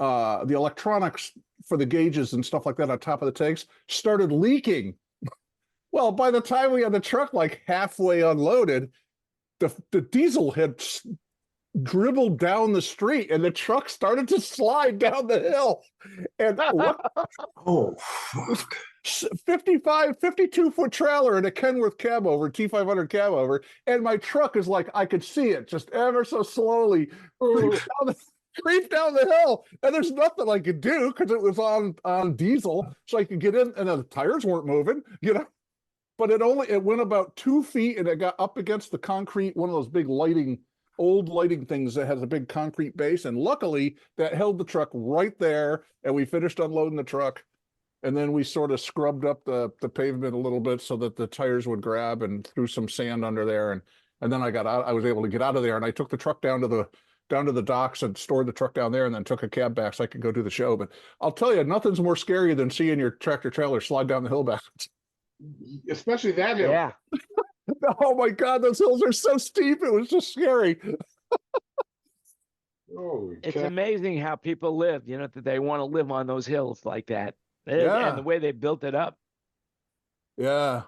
electronics for the gauges and stuff like that on top of the tanks started leaking. Well, by the time we had the truck like halfway unloaded, the diesel had dribbled down the street and the truck started to slide down the hill. And Oh, fuck. 52-foot trailer and a Kenworth cab over, T500 cab over, and my truck is like, I could see it just ever so slowly creep down the hill, and there's nothing I could do because it was on diesel, so I could get in, and the tires weren't moving, but it went about 2 feet, and it got up against the concrete, one of those big old lighting things that has a big concrete base, and luckily that held the truck right there, and we finished unloading the truck, and then we sort of scrubbed up the pavement a little bit so that the tires would grab, and threw some sand under there, and then I was able to get out of there, and I took the truck down to the docks and stored the truck down there, and then took a cab back so I could go do the show. But I'll tell you, nothing's more scary than seeing your tractor trailer slide down the hill backwards. Especially that hill. Yeah. Oh my God, those hills are so steep. It was just scary. Holy It's cow. amazing how people live, that they want to live on those hills like that. Yeah. And the way they built it up. Yeah.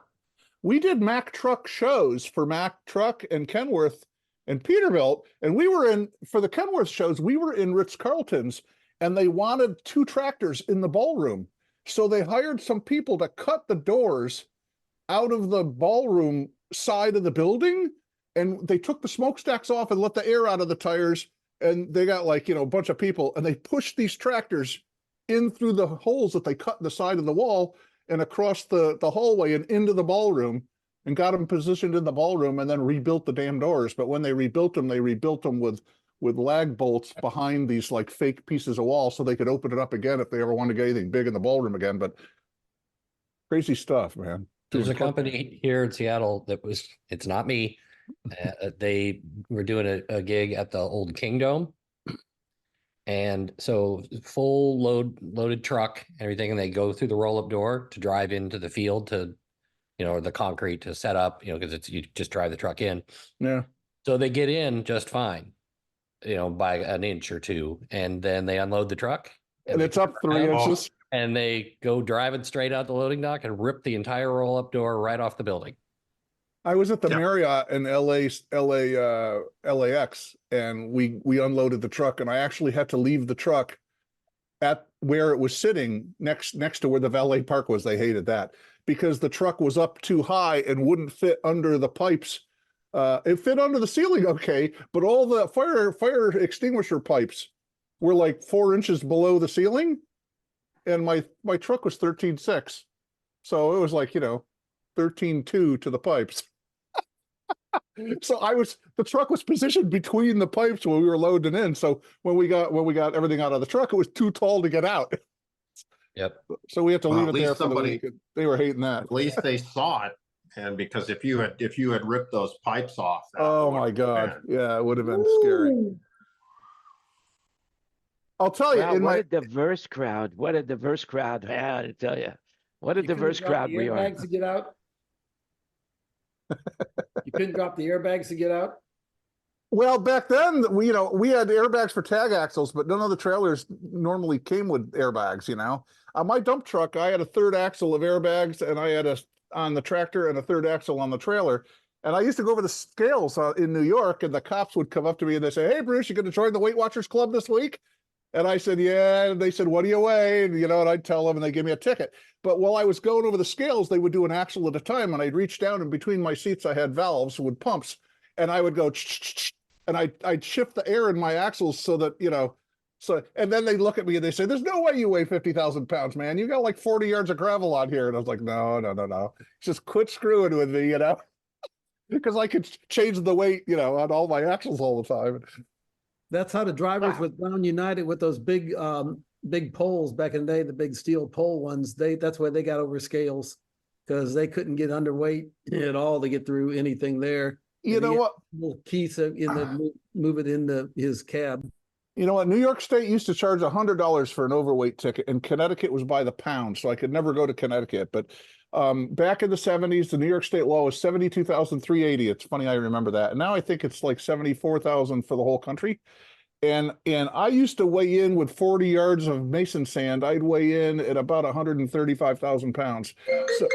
We did Mack Truck shows for Mack Truck and Kenworth and Peterbilt, and for the Kenworth shows, we were in Ritz-Carlton's, and they wanted 2 tractors in the ballroom. So they hired some people to cut the doors out of the ballroom side of the building, and they took the smokestacks off and let the air out of the tires, and they got a bunch of people, and they pushed these tractors in through the holes that they cut in the side of the wall and across the hallway and into the ballroom, and got them positioned in the ballroom, and then rebuilt the damn doors. But when they rebuilt them with lag bolts behind these fake pieces of wall so they could open it up again if they ever wanted to get anything big in the ballroom again. But crazy stuff, man. There's a company here in Seattle it's not me. They were doing a gig at the old Kingdome. And so full loaded truck, everything, and they go through the roll-up door to drive into the field to, the concrete to set up, because you just drive the truck in. Yeah. So they get in just fine, by an inch or two, and then they unload the truck. And it's up 3 inches. And they go driving straight out the loading dock and rip the entire roll-up door right off the building. I was at the Marriott in LAX, and we unloaded the truck, and I actually had to leave the truck at where it was sitting next to where the valet park was. They hated that because the truck was up too high and wouldn't fit under the pipes. It fit under the ceiling, okay, but all the fire extinguisher pipes were 4 inches below the ceiling, and my truck was 13.6, so it was 13.2 to the pipes. So the truck was positioned between the pipes when we were loading in. So when we got everything out of the truck, it was too tall to get out. Yep. So we had to Well, leave at it there least for the somebody- week. They were hating that. At least they saw it. And because if you had ripped those pipes off, that Oh would my have God. been- Yeah, it would have been scary. I'll tell you, Wow, in what my a diverse crowd. What a diverse crowd. Yeah, I tell you. What a You couldn't diverse drop crowd the we are. airbags to get out? You couldn't drop the airbags to get out? well, back then we had airbags for tag axles, but none of the trailers normally came with airbags, On my dump truck, I had a third axle of airbags, and I had on the tractor and a third axle on the trailer. And I used to go over the scales in New York, and the cops would come up to me and they say, "Hey, Bruce, you going to join the Weight Watchers Club this week?" And I said, "Yeah." And they said, "What do you weigh?" And, I'd tell them, and they give me a ticket. But while I was going over the scales, they would do an axle at a time, and I'd reach down, and between my seats, I had valves with pumps, and I would go, and I'd shift the air in my axles so that, and then they look at me and they say, "There's no way you weigh 50,000 pounds, man. You got like 40 yards of gravel on here." And I was like, no. Just quit screwing with me, because I could change the weight, on all my axles all the time. That's how the drivers with Brown United with those big poles back in the day, the big steel pole ones, that's why they got over scales, because they couldn't get underweight at all to get through anything there. You know what? Little keys move it into his cab. You know what? New York State used to charge $100 for an overweight ticket, and Connecticut was by the pound, so I could never go to Connecticut. But back in the 70s, the New York State law was $72,380. It's funny I remember that. And now I think it's like $74,000 for the whole country. And I used to weigh in with 40 yards of mason sand. I'd weigh in at about 135,000 pounds. So,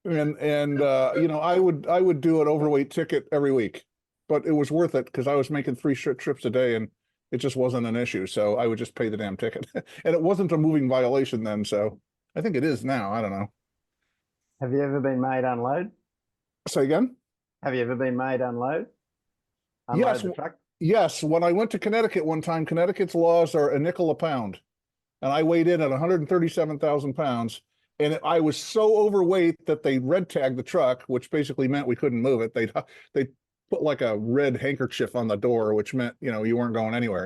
I would do an overweight ticket every week, but it was worth it because I was making 3 trips a day, and it just wasn't an issue. So I would just pay the damn ticket. And it wasn't a moving violation then. So I think it is now. I don't know. Have you ever been made unload? Say again? Have you ever been made unload? Yes. The truck? Yes. When I went to Connecticut one time, Connecticut's laws are a nickel a pound. And I weighed in at 137,000 pounds. And I was so overweight that they red tagged the truck, which basically meant we couldn't move it. They put like a red handkerchief on the door, which meant, you weren't going anywhere,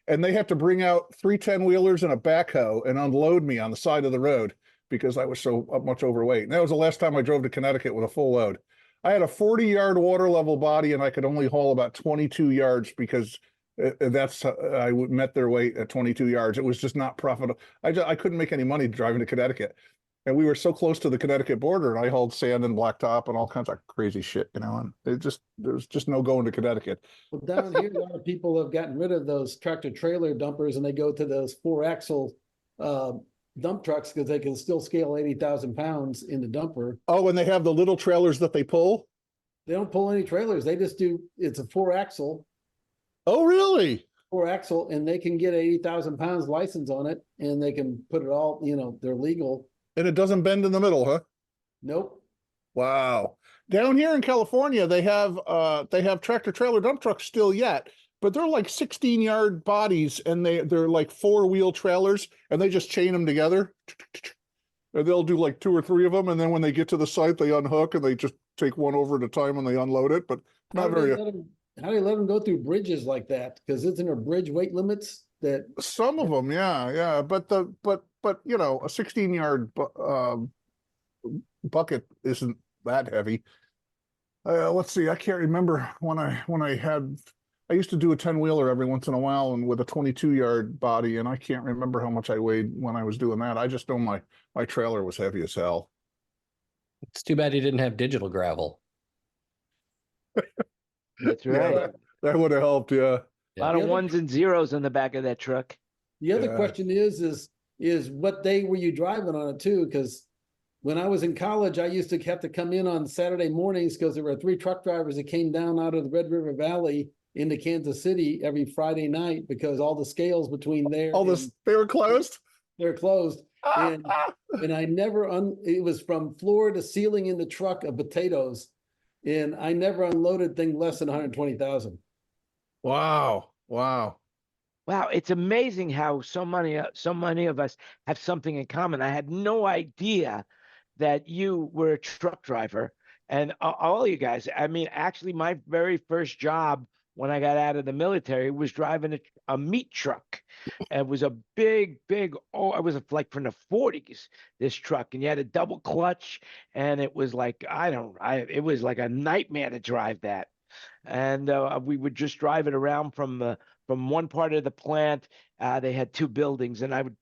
and they had to bring out 3 10-wheelers and a backhoe and unload me on the side of the road because I was so much overweight. And that was the last time I drove to Connecticut with a full load. I had a 40-yard water level body, and I could only haul about 22 yards because I met their weight at 22 yards. It was just not profitable. I couldn't make any money driving to Connecticut. And we were so close to the Connecticut border, and I hauled sand and blacktop and all kinds of crazy shit, and there's just no going to Connecticut. Well, down here, a lot of people have gotten rid of those tractor trailer dumpers, and they go to those 4-axle dump trucks because they can still scale 80,000 pounds in the dumper. Oh, and they have the little trailers that they pull? They don't pull any trailers. They just it's a 4-axle. Oh, really? 4-axle, and they can get 80,000 pounds license on it, and they can put it all, they're legal. And it doesn't bend in the middle, huh? Nope. Wow. Down here in California, they have tractor trailer dump trucks still yet, but they're like 16-yard bodies, and they're like 4-wheel trailers, and they just chain them together. And they'll do like 2 or 3 of them, and then when they get to the site, they unhook and they just take one over at a time and they unload it. But How do they let them go through bridges like that? Because isn't there bridge weight limits that? Some of them, yeah. But a 16-yard bucket isn't that heavy. Let's see. I can't remember when I used to do a 10-wheeler every once in a while, and with a 22-yard body, and I can't remember how much I weighed when I was doing that. I just know my trailer was heavy as hell. It's too bad he didn't have digital gravel. That's right. Yeah, that would have helped. Yeah. A lot of 1s and 0s in the back of that truck. The other question is what day were you driving on it too? Because when I was in college, I used to have to come in on Saturday mornings because there were 3 truck drivers that came down out of the Red River Valley into Kansas City every Friday night because all the scales between there. They were closed? They're closed. And I never, it was from floor to ceiling in the truck of potatoes. And I never unloaded thing less than 120,000. Wow. Wow, it's amazing how so many of us have something in common. I had no idea that you were a truck driver. And all you guys, I mean, actually, my very first job when I got out of the military was driving a meat truck. And it was a big, oh, it was like from the 40s, this truck. And you had a double clutch. And it was like, it was like a nightmare to drive that. And we would just drive it around from one part of the plant. They had two buildings, and I would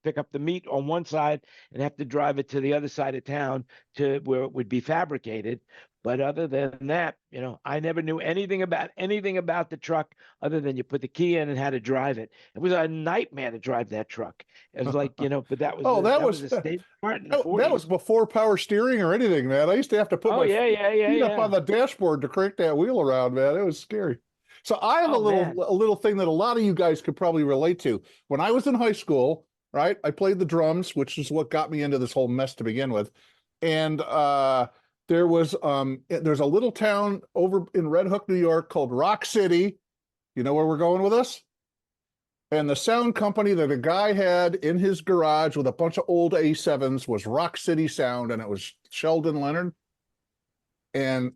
pick up the meat on one side and have to drive it to the other side of town to where it would be fabricated. But other than that, I never knew anything about the truck other than you put the key in and how to drive it. It was a nightmare to drive that truck. It was like, but that was Oh, that was a state part in the that was 40s. before power steering or anything, man. I used to have to put Oh my yeah, feet up on the dashboard to crank that wheel around, man. It was scary. So I have Oh, a little thing that a lot of you guys could probably relate to. When I was in high school, right, I played the drums, which is what got me into this whole mess to begin with. And there's a little town over in Red Hook, New York called Rock City. You know where we're going with this? And the sound company that a guy had in his garage with a bunch of old A7s was Rock City Sound, and it was Sheldon Leonard. And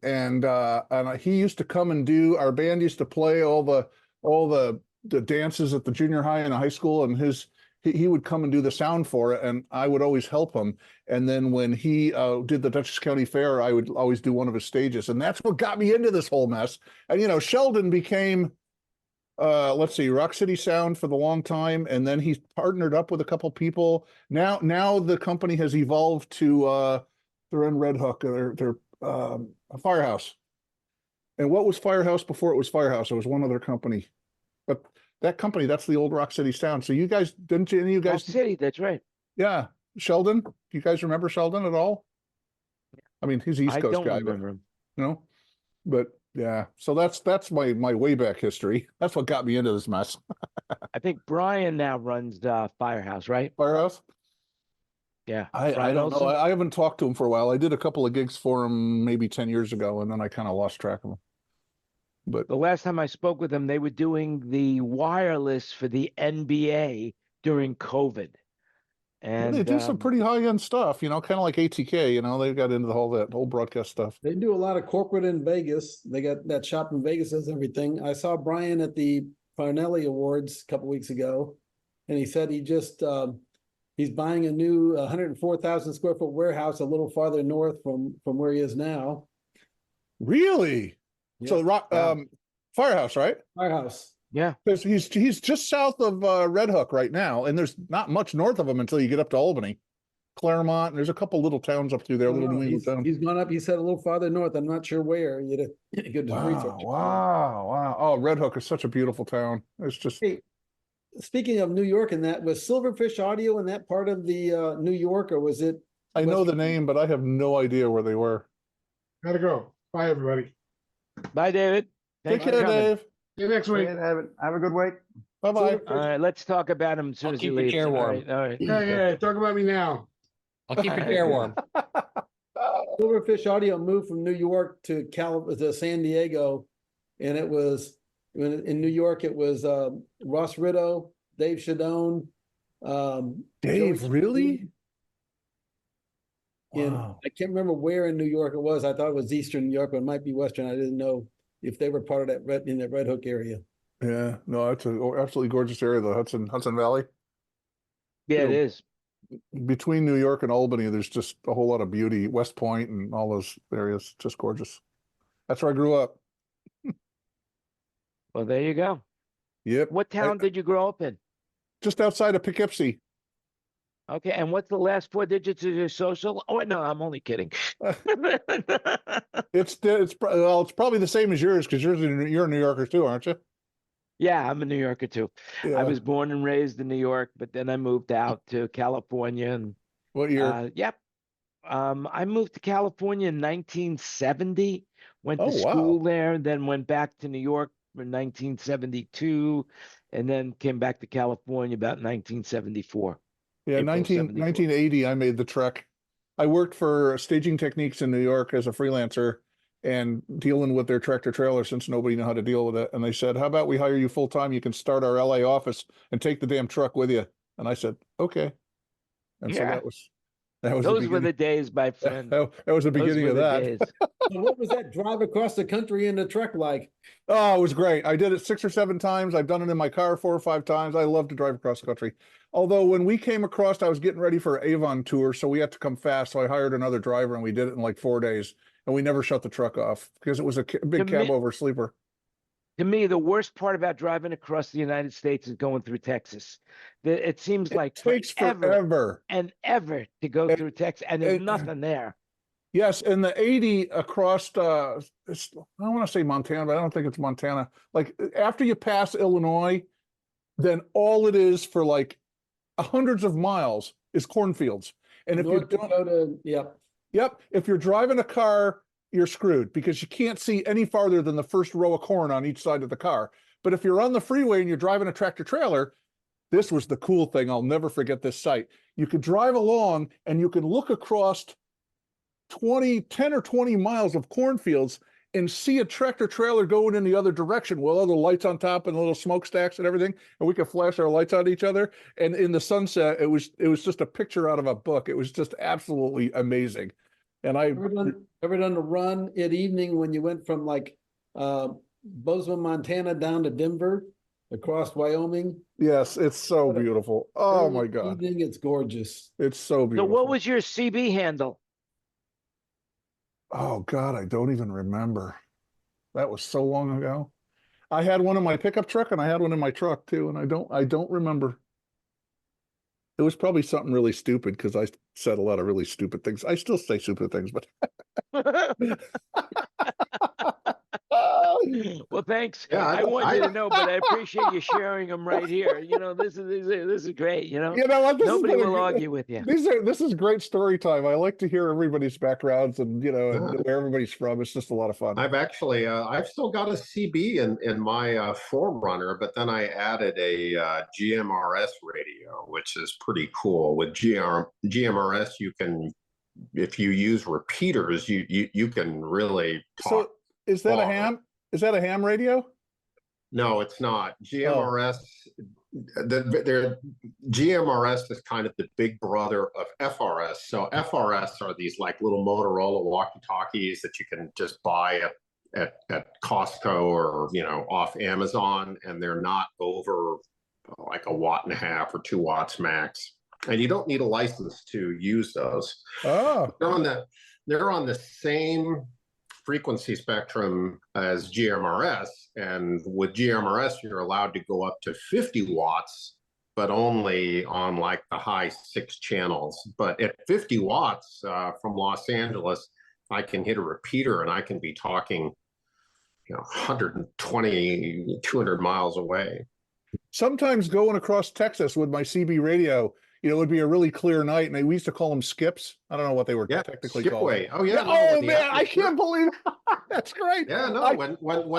he used to come and do, our band used to play all the dances at the junior high and the high school, and he would come and do the sound for it, and I would always help him. And then when he did the Dutchess County Fair, I would always do one of his stages, and that's what got me into this whole mess. And Sheldon became Rock City Sound for the long time, and then he's partnered up with a couple people. Now the company has evolved to they're in Red Hook. They're a Firehouse. And what was Firehouse before it was Firehouse? It was one other company. But that company, that's the old Rock City Sound. So you guys, didn't any of you guys? Rock City, that's right. Yeah. Sheldon, do you guys remember Sheldon at all? I mean, he's an East Coast guy. I don't remember him. But yeah, so that's my way back history. That's what got me into this mess. I think Brian now runs Firehouse, right? Firehouse? Yeah. I don't know. I haven't talked to him for a while. I did a couple of gigs for him maybe 10 years ago, and then I kind of lost track of him. But the last time I spoke with them, they were doing the wireless for the NBA during COVID. And they do some pretty high-end stuff, kind of like ATK, they've got into that whole broadcast stuff. They do a lot of corporate in Vegas. They got that shop in Vegas, does everything. I saw Brian at the Farnelli Awards a couple weeks ago, and he said he just he's buying a new 104,000 square foot warehouse a little farther north from where he is now. Really? Yeah. So Firehouse, right? Firehouse. Yeah. Because he's just south of Red Hook right now, and there's not much north of him until you get up to Albany. Claremont, and there's a couple little towns up through there, little New England towns. He's gone up, he said, a little farther north. I'm not sure where. You could just research. Wow. Oh, Red Hook is such a beautiful town. It's just... Hey, speaking of New York, and that was Silverfish Audio in that part of the New York, or was it? I know the name, but I have no idea where they were. Gotta go. Bye, everybody. Bye, David. Take care, Dave. See you next week. Have a good week. Bye-bye. All right, let's talk about him as soon as he keep your leaves. chair warm. All right. Yeah. Talk about me now. I'll keep your hair warm. Silverfish Audio moved from New York to San Diego, and it was in New York. It was Ross Ritto, Dave Shadone. Dave, really? Wow. I can't remember where in New York it was. I thought it was Eastern New York, but it might be Western. I didn't know if they were part of that in that Red Hook area. Yeah, no, it's an absolutely gorgeous area, the Hudson Valley. Yeah, it is. Between New York and Albany, there's just a whole lot of beauty. West Point and all those areas, just gorgeous. That's where I grew up. Well, there you go. Yep. What town did you grow up in? Just outside of Poughkeepsie. Okay, and what's the last four digits of your social? Oh, no, I'm only kidding. It's probably the same as yours because you're a New Yorker too, aren't you? Yeah, I'm a New Yorker too. Yeah. I was born and raised in New York, but then I moved out to California. And what year? I moved to California in 1970. Went to school there, then went back to New York in 1972, and then came back to California about 1974. Yeah, 1980, I made the trek. I worked for Staging Techniques in New York as a freelancer and dealing with their tractor trailer since nobody knew how to deal with it. And they said, how about we hire you full time? You can start our LA office and take the damn truck with you. And I said, okay. And so That was Those were the days, my friend. that was the Those beginning were of the that. days. So what was that drive across the country in the truck like? Oh, it was great. I did it 6 or 7 times. I've done it in my car 4 or 5 times. I love to drive across the country. Although when we came across, I was getting ready for an Avon tour, so we had to come fast. So I hired another driver and we did it in like 4 days. And we never shut the truck off because it was a big cab over sleeper. To me, the worst part about driving across the United States is going through Texas. It seems like It takes forever and ever to go through Texas, and there's nothing there. Yes, and the 80 across, I want to say Montana, but I don't think it's Montana. Like after you pass Illinois, then all it is for like hundreds of miles is cornfields. And if you don't, yep, if you're driving a car, you're screwed because you can't see any farther than the first row of corn on each side of the car. But if you're on the freeway and you're driving a tractor trailer, this was the cool thing. I'll never forget this sight. You could drive along and you could look across 10 or 20 miles of cornfields and see a tractor trailer going in the other direction with all the lights on top and little smokestacks and everything, and we could flash our lights at each other. And in the sunset, it was just a picture out of a book. It was just absolutely amazing. And I ever done a run at evening when you went from like Bozeman, Montana down to Denver across Wyoming? Yes, it's so beautiful. Oh my God. Evening, it's gorgeous. It's so beautiful. So what was your CB handle? Oh God, I don't even remember. That was so long ago. I had one in my pickup truck and I had one in my truck too, and I don't remember. It was probably something really stupid because I said a lot of really stupid things. I still say stupid things, but well, thanks. Yeah, I want you to know, but I appreciate you sharing them right here. You know, this is great. You know what? Nobody will argue with you. This is great story time. I like to hear everybody's backgrounds and and where everybody's from. It's just a lot of fun. I've actually I've still got a CB in my Forerunner, but then I added a GMRS radio, which is pretty cool. With GMRS, you can, if you use repeaters, you can really talk. So is that a ham? Is that a ham radio? No, it's not. GMRS, GMRS is kind of the big brother of FRS. So FRS are these like little Motorola walkie-talkies that you can just buy at Costco or off Amazon, and they're not over like 1.5 watts or 2 watts max. And you don't need a license to use those. Oh, they're on the same frequency spectrum as GMRS, and with GMRS you're allowed to go up to 50 watts, but only on like the high 6 channels. But at 50 watts from Los Angeles, I can hit a repeater and I can be talking 120, 200 miles away. Sometimes going across Texas with my CB radio, it would be a really clear night, and we used to call them skips. I don't know what they were technically called. Oh yeah. Oh man, I can't believe that's great. Yeah, no. When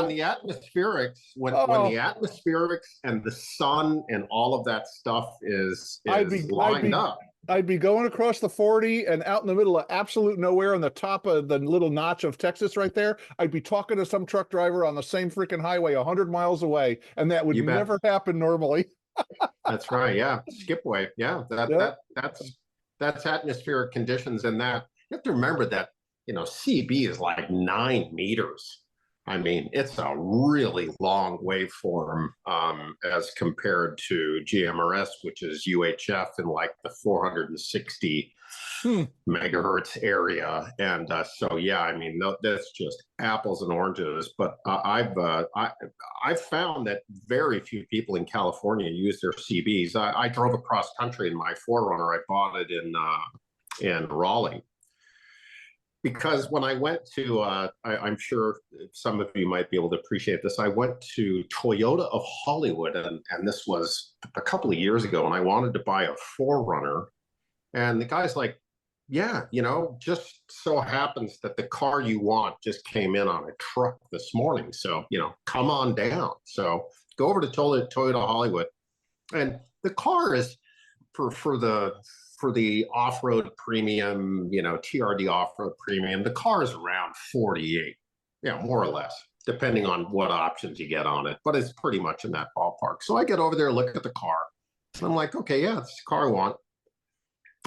the atmospherics, when the atmospherics and the sun and all of that stuff is lined up. I'd be going across the 40 and out in the middle of absolute nowhere on the top of the little notch of Texas right there. I'd be talking to some truck driver on the same freaking highway 100 miles away, and that would never happen normally. That's right. Yeah. Skipway. Yeah. That's atmospheric conditions, and that you have to remember that, CB is like 9 meters. I mean, it's a really long waveform as compared to GMRS, which is UHF in like the 460 megahertz area. And so, yeah, I mean, that's just apples and oranges. But I've found that very few people in California use their CBs. I drove across country in my Forerunner. I bought it in Raleigh. Because when I went to, I'm sure some of you might be able to appreciate this. I went to Toyota of Hollywood, and this was a couple of years ago, and I wanted to buy a Forerunner. And the guy's like, yeah, just so happens that the car you want just came in on a truck this morning. So, come on down. So go over to Toyota Hollywood. And the car is for the off-road premium, TRD off-road premium, the car is around 48, more or less, depending on what options you get on it. But it's pretty much in that ballpark. So I get over there, look at the car, and I'm like, okay, yeah, it's the car I want.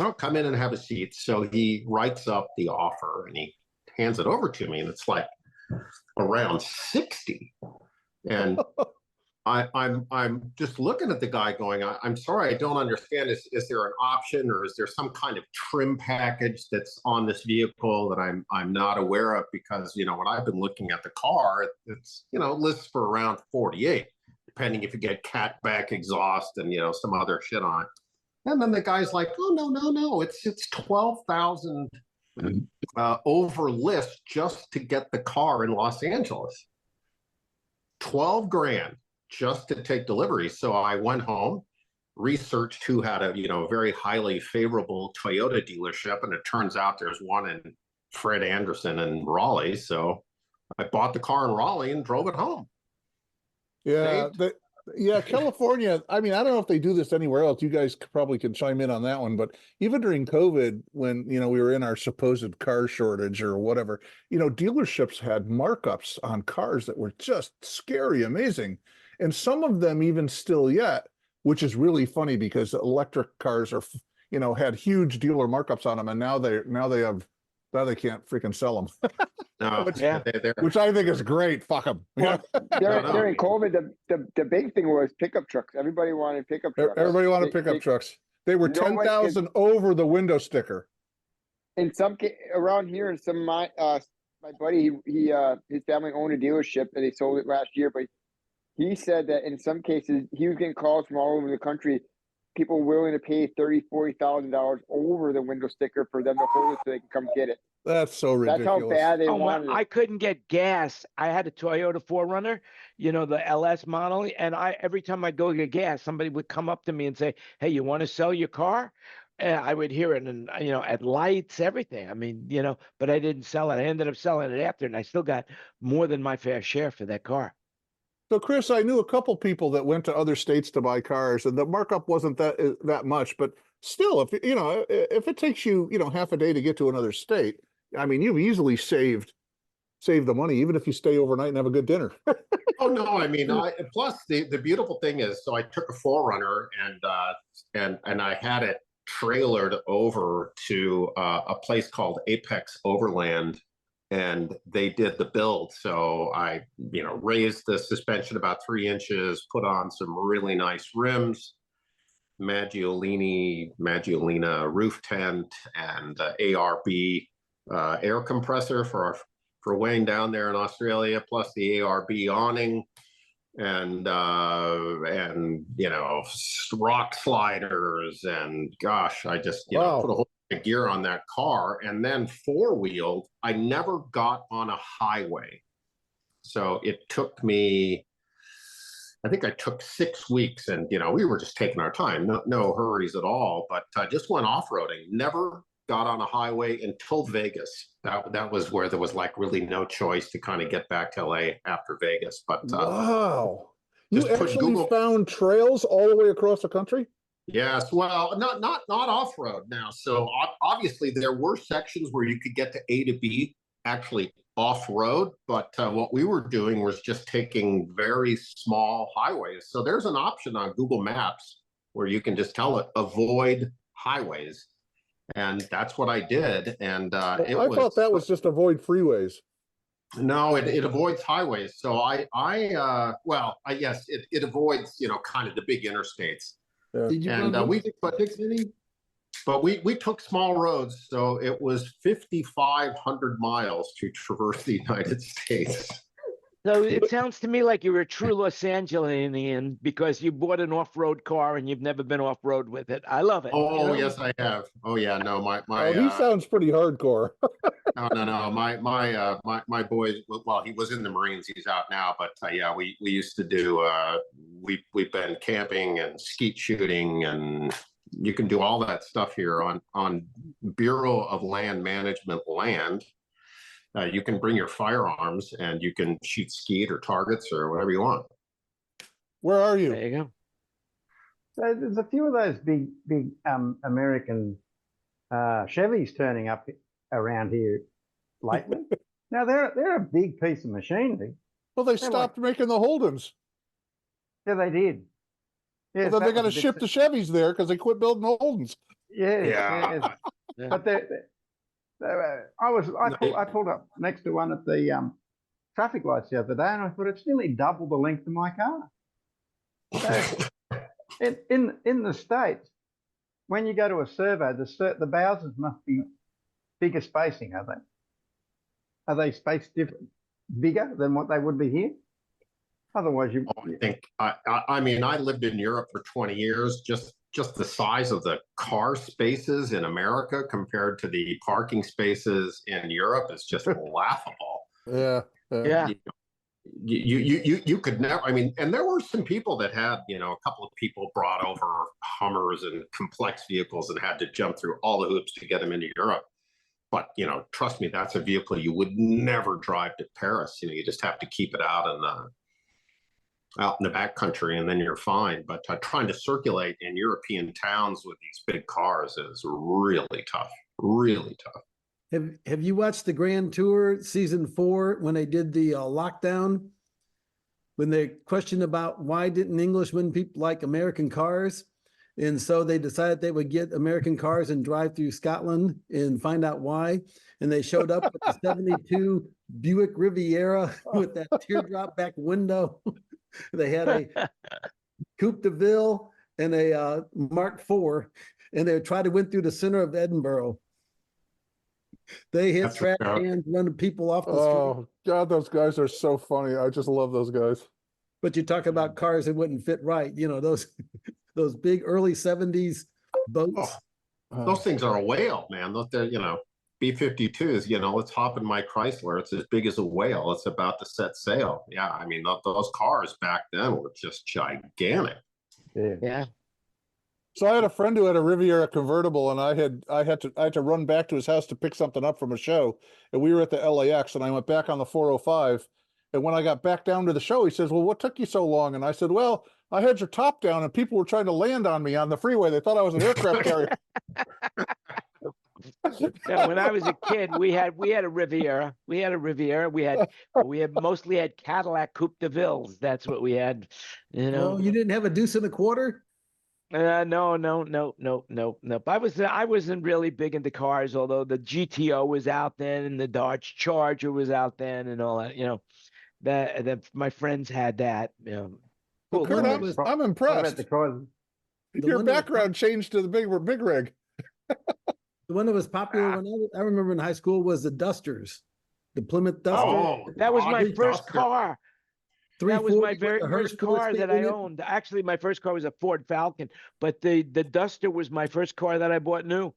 oh, come in and have a seat. So he writes up the offer and he hands it over to me, and it's like around 60. And I'm just looking at the guy going, I'm sorry, I don't understand. Is there an option, or is there some kind of trim package that's on this vehicle that I'm not aware of? Because, you know, when I've been looking at the car, it's, you know, lists for around 48, depending if you get catback exhaust and, you know, some other shit on it. And then the guy's like, oh, no, it's 12,000 over list just to get the car in Los Angeles. 12 grand just to take delivery. So I went home, researched who had a, you know, very highly favorable Toyota dealership, and it turns out there's one in Fred Anderson in Raleigh. So I bought the car in Raleigh and drove it home. Yeah, Saved. yeah, California. I mean, I don't know if they do this anywhere else. You guys probably can chime in on that one. But even during COVID, when, you know, we were in our supposed car shortage or whatever, you know, dealerships had markups on cars that were just scary, amazing, and some of them even still yet, which is really funny because electric cars are, you know, had huge dealer markups on them, and now they can't freaking sell them. No, Which- Yeah. Which I think is great. Fuck them. Well, during, no. during COVID, the big thing was pickup trucks. Everybody wanted pickup trucks. Everybody wanted They- pickup trucks. They were Nobody could- 10,000 over the window sticker. In some around here, in some of my buddy, his family owned a dealership and they sold it last year, but he said that in some cases he was getting calls from all over the country, people willing to pay $30,000-$40,000 over the window sticker for them to hold it so they can come get it. That's so That's ridiculous. how bad they Oh, wanted well, I it. couldn't get gas. I had a Toyota 4Runner, you know, the LS model, and every time I'd go get gas, somebody would come up to me and say, "Hey, you want to sell your car?" And I would hear it, and you know, at lights, everything. I mean, you know, but I didn't sell it. I ended up selling it after, and I still got more than my fair share for that car. So, Chris, I knew a couple people that went to other states to buy cars, and the markup wasn't that much. But still, if you know, if it takes you, you know, half a day to get to another state, I mean, you've easily saved the money, even if you stay overnight and have a good dinner. Oh no, I mean, plus the beautiful thing is, so I took a 4Runner and I had it trailered over to a place called Apex Overland, and they did the build. So I, you know, raised the suspension about 3 inches, put on some really nice rims, Maggiolina roof tent, and ARB air compressor for weighing down there in Australia, plus the ARB awning, and you know, rock sliders, and gosh, I just, you know, put a whole bunch of gear on that car, and then 4-wheeled. I never got on a highway, so it took me, I think I took 6 weeks, and you know, we were just taking our time, no hurries at all, but I just went off-roading. Never got on a highway until Vegas. That was where there was like really no choice to kind of get back to LA after Vegas. But Wow, you just put actually Google- found trails all the way across the country? yes, well, not off-road now. So obviously there were sections where you could get to A to B actually off-road, but what we were doing was just taking very small highways. So there's an option on Google Maps where you can just tell it avoid highways. And that's what I did. And I thought that was just avoid freeways. No, it avoids highways. So yes, it avoids, you know, kind of the big interstates. Yeah. Did you And run we Route 66? but we took small roads, so it was 5,500 miles to traverse the United States. So it sounds to me like you're a true Los Angelian because you bought an off-road car and you've never been off-road with it. I love it. Oh, you know? yes, I have. Oh yeah, no, He sounds pretty hardcore. no. My boy. Well, he was in the Marines. He's out now, but yeah, we used to do. We've been camping and skeet shooting, and you can do all that stuff here on Bureau of Land Management land. You can bring your firearms and you can shoot skeet or targets or whatever you want. Where are you? There you go. So there's a few of those big American Chevys turning up around here lately. Now they're a big piece of machinery. Well, they stopped making the Holdens. Yeah, they did. Well, Yes, then they that got to was a bit ship the Chevys there because they quit building the Holdens. Yeah, Yeah. Yeah. but I pulled up next to one at the traffic lights the other day, and I thought it's nearly double the length of my car. So in the States, when you go to a survey, the Bowsers must be bigger spacing, are they? Are they spaced bigger than what they would be here? Otherwise, I think I mean I lived in Europe for 20 years. Just the size of the car spaces in America compared to the parking spaces in Europe is just laughable. Yeah. Yeah. You could never. I mean, and there were some people that had, a couple of people brought over Hummers and complex vehicles and had to jump through all the hoops to get them into Europe. But trust me, that's a vehicle you would never drive to Paris. You just have to keep it out in the back country, and then you're fine. But trying to circulate in European towns with these big cars is really tough. Really tough. Have you watched the Grand Tour season 4 when they did the lockdown? When they questioned about why didn't Englishmen people like American cars? And so they decided they would get American cars and drive through Scotland and find out why. And they showed up with the 72 Buick Riviera with that teardrop back window. They had a Coupe de Ville and a Mark IV, and they tried to went through the center of Edinburgh. They hit trash cans, running people off the street. Oh God, those guys are so funny. I just love those guys. But you talk about cars that wouldn't fit right. Those big early 70s boats. Those things are a whale, man. They're, B-52s, let's hop in my Chrysler. It's as big as a whale. It's about to set sail. Yeah, I mean, those cars back then were just gigantic. Yeah. So I had a friend who had a Riviera convertible, and I had to run back to his house to pick something up from a show, and we were at the LAX, and I went back on the 405, and when I got back down to the show, he says, "Well, what took you so long?" And I said, "Well, I had your top down, and people were trying to land on me on the freeway. They thought I was an aircraft carrier." Yeah, when I was a kid, we had a Riviera. We mostly had Cadillac Coupe de Villes. That's what we had. Oh, you didn't have a deuce and a quarter? No. I wasn't really big into cars, although the GTO was out then and the Dodge Charger was out then and all that. That my friends had that. Well, Kurt, I'm impressed. Your background changed to the big rig. The one that was popular when I remember in high school was the Dusters, the Plymouth Duster. Oh, that was my first car. That was my very first car that I owned. Actually, my first car was a Ford Falcon, but the Duster was my first car that I bought new.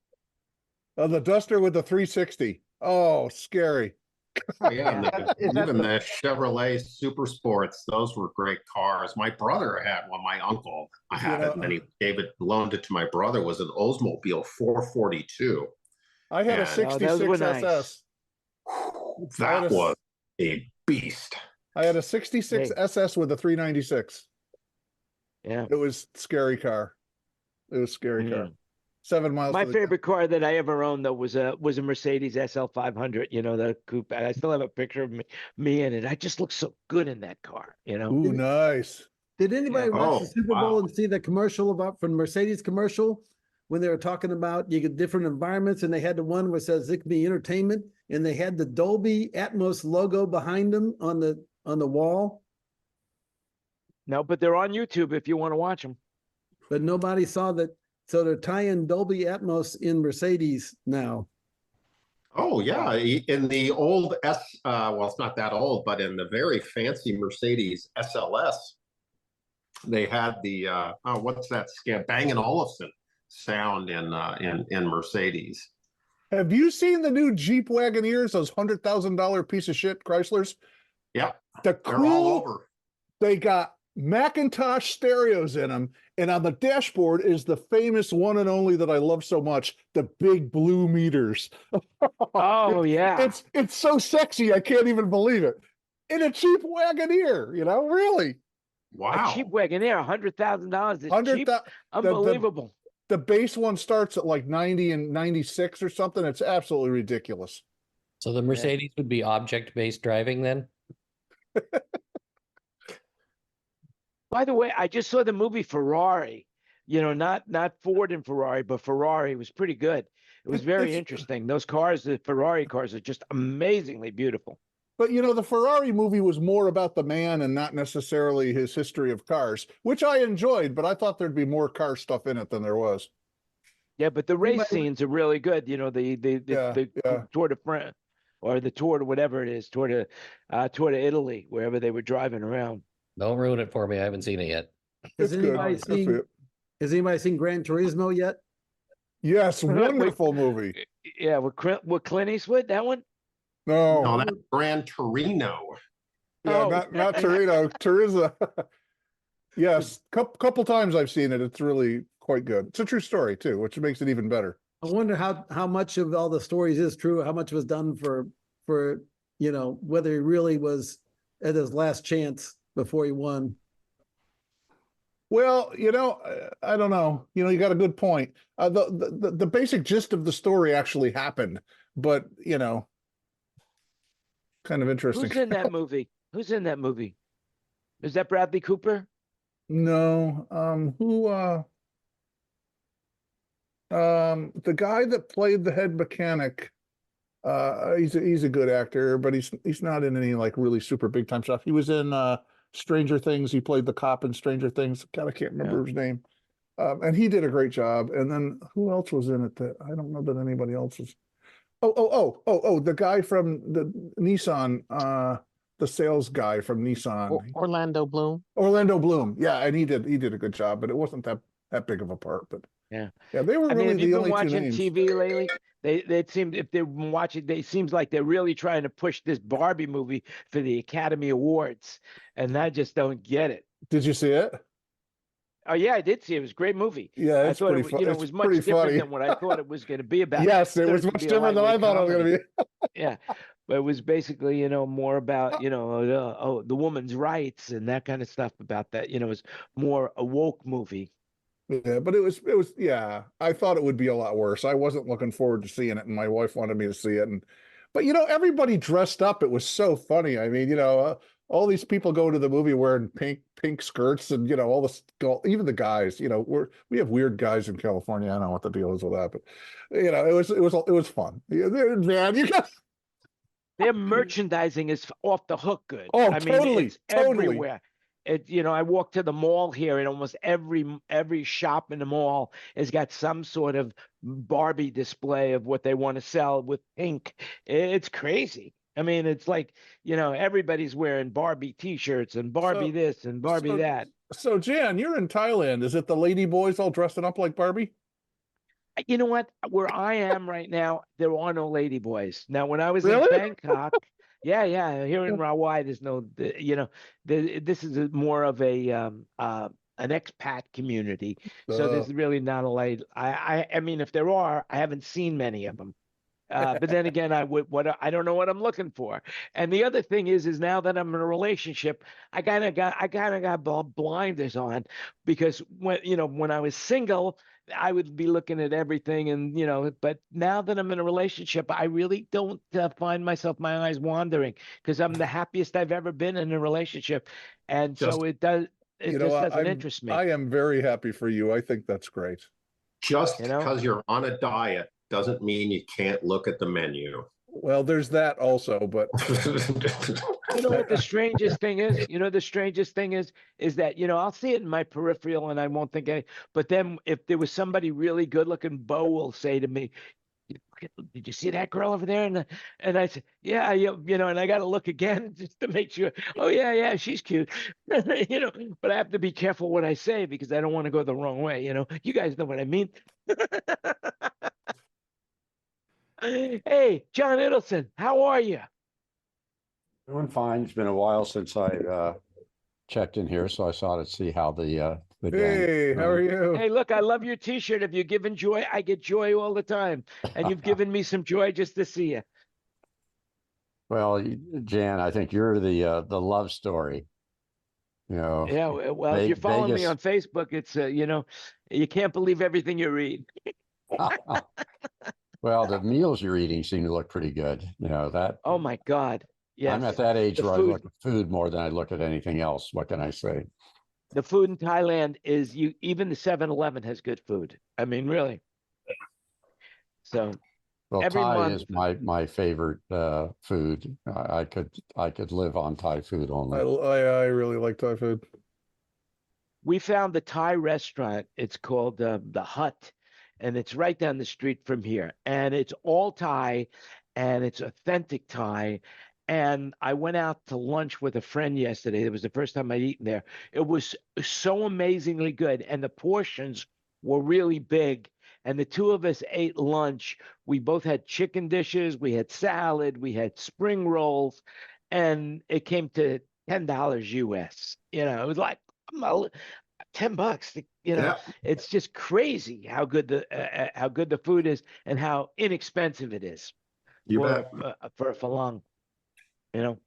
Oh, the Duster with the 360. Oh, scary. Oh, yeah, even the Chevrolet Super Sports, those were great cars. My brother had one, my uncle had it, and he loaned it to my brother. It was an Oldsmobile 442. I had a 66 SS. That was a beast. I had a 66 SS with a 396. Yeah. It was a scary car. It was a scary car. 7 miles. My favorite car that I ever owned though was a Mercedes SL 500. The coupe. I still have a picture of me in it. I just look so good in that car. Ooh, nice. Did anybody watch the Super Bowl and see the commercial from the Mercedes commercial when they were talking about you get different environments, and they had the one where it says it could be entertainment, and they had the Dolby Atmos logo behind them on the wall? No, but they're on YouTube if you want to watch them. But nobody saw that. So they're tying Dolby Atmos in Mercedes now. Oh yeah, in the old well, it's not that old, but in the very fancy Mercedes SLS, they had the what's that Bang & Olufsen sound in Mercedes. Have you seen the new Jeep Wagoneers? Those $100,000 piece of shit Chryslers. Yeah, they're all over. They got Macintosh stereos in them, and on the dashboard is the famous one and only that I love so much, the big blue meters. Oh yeah, it's so sexy, I can't even believe it. In a cheap Wagoneer, really. Wow, a cheap Wagoneer, $100,000 is cheap. Unbelievable. The base one starts at like 90 and 96 or something. It's absolutely ridiculous. So the Mercedes would be object-based driving then? By the way, I just saw the movie Ferrari not Ford and Ferrari, but Ferrari was pretty good. It was very It's- interesting. Those cars, the Ferrari cars, are just amazingly beautiful. But the Ferrari movie was more about the man and not necessarily his history of cars, which I enjoyed, but I thought there'd be more car stuff in it than there was. Yeah, but the race scenes are really good. The Yeah. Tour de France or the Tour to whatever it is, Tour to Italy, wherever they were driving around. Don't ruin it for me. I haven't seen it yet. Has It's good. anybody Good for seen, you. has anybody seen Gran Turismo yet? Yes, wonderful movie. Yeah, with Clint Eastwood, that one. No, No, that's Gran Torino. yeah, Oh. not Torino, Turiza. Yes, couple times I've seen it. It's really quite good. It's a true story too, which makes it even better. I wonder how much of all the stories is true, how much was done for whether he really was at his last chance before he won. Well, I don't know. You got a good point. The basic gist of the story actually happened, but kind of interesting. Who's in that movie? Who's in that movie? Is that Bradley Cooper? No, the guy that played the head mechanic, he's a good actor, but he's not in any like really super big time stuff. He was in Stranger Things. He played the cop in Stranger Things. God, I can't remember his name. And he did a great job. And then who else was in it that I don't know that anybody else was. Oh, the guy from the Nissan, the sales guy from Nissan. Orlando Bloom. Orlando Bloom. Yeah, and he did a good job, but it wasn't that big of a part. But Yeah, they were I really mean, have the you only been two watching names. TV lately? They seem, if they're watching, they seems like they're really trying to push this Barbie movie for the Academy Awards, and I just don't get it. Did you see it? Oh yeah, I did see it. It was a great movie. Yeah, I it's thought pretty it was much different than what I thought it was going to be about. Yes, it Thought was would much be a different than I lightweight thought it was going to comedy. be. Yeah, but it was basically, more about, the woman's rights and that kind of stuff about that. It was more a woke movie. Yeah, but it was yeah. I thought it would be a lot worse. I wasn't looking forward to seeing it, and my wife wanted me to see it. But everybody dressed up. It was so funny. I mean, all these people go to the movie wearing pink skirts, and all this. Even the guys. We have weird guys in California. I don't know what the deal is with that, but it was fun. Man, you got. Their merchandising is off the hook good. Oh, I mean, totally, it's totally. everywhere. I walk to the mall here, and almost every shop in the mall has got some sort of Barbie display of what they want to sell with pink. It's crazy. I mean, it's like, everybody's wearing Barbie T-shirts and Barbie this and Barbie that. So, Jan, you're in Thailand. Is it the lady boys all dressing up like Barbie? You know what? Where I am right now, there are no lady boys. Now, when I was Really? in Bangkok, yeah, here in Rawai, there's no, this is more of an expat community. So there's really not a lady. I mean, if there are, I haven't seen many of them. But then again, I don't know what I'm looking for. And the other thing is now that I'm in a relationship, I kind of got blinders on, because when I was single, I would be looking at everything, and but now that I'm in a relationship, I really don't find my eyes wandering, because I'm the happiest I've ever been in a relationship, and so it doesn't interest me. I am very happy for you. I think that's great. Just because you're on a diet doesn't mean you can't look at the menu. Well, there's that also, but You know what the strangest thing is? The strangest thing is that, I'll see it in my peripheral and I won't think any, but then if there was somebody really good looking, Bo will say to me, "Did you see that girl over there?" And I said, "Yeah, and I got to look again just to make sure. Oh yeah, she's cute." But I have to be careful what I say, because I don't want to go the wrong way. You guys know what I mean. Hey, John Idelson, how are you? Doing fine. It's been a while since I checked in here, so I saw to see how the gang. hey, how are you? Hey, look, I love your T-shirt. If you're giving joy, I get joy all the time, and you've given me some joy just to see you. Well, Jan, I think you're the love story. Yeah, well, if you're following me on Facebook, it's you can't believe everything you read. Well, the meals you're eating seem to look pretty good. That. Oh my God. Yes. I'm at that age The where I food. look at food more than I look at anything else. What can I say? The food in Thailand is even the 7-Eleven has good food. I mean, really. So Well, every Thai month- is my favorite food. I could live on Thai food only. I really like Thai food. we found the Thai restaurant. It's called the Hut, and it's right down the street from here. And it's all Thai, and it's authentic Thai. And I went out to lunch with a friend yesterday. It was the first time I'd eaten there. It was so amazingly good, and the portions were really big. And the two of us ate lunch. We both had chicken dishes, we had salad, we had spring rolls, and it came to $10 US. You know, it was like $10. You know, Yeah. it's just crazy how good the food is and how inexpensive it is You for bet. for a falafel. You know.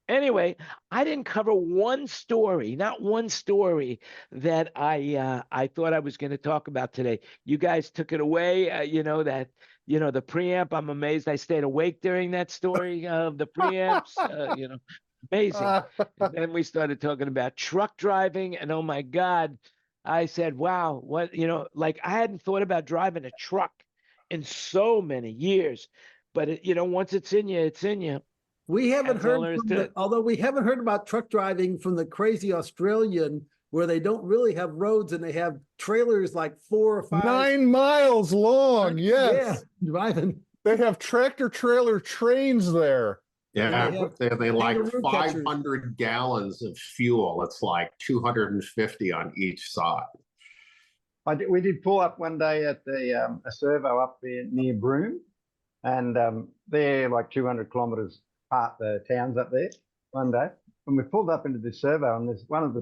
Anyway, I didn't cover not one story that I thought I was going to talk about today. You guys took it away. You know the preamp. I'm amazed I stayed awake during that story of the preamps. You know, amazing. And then we started talking about truck driving, and oh my God, I said, wow, what, like I hadn't thought about driving a truck in so many years, but once it's in you, it's in you. We haven't That's all heard there is from to it. although we haven't heard about truck driving from the crazy Australian where they don't really have roads and they have trailers like 4 or 5. 9 miles long. Yes. Yeah, driving. They have tractor trailer trains there. Yeah, they have they like kangaroo catchers. 500 gallons of fuel. It's like 250 on each side. We did pull up one day at the a servo up there near Broome, and they're like 200 kilometres apart, the towns up there. One day, and we pulled up into this servo, and there's one of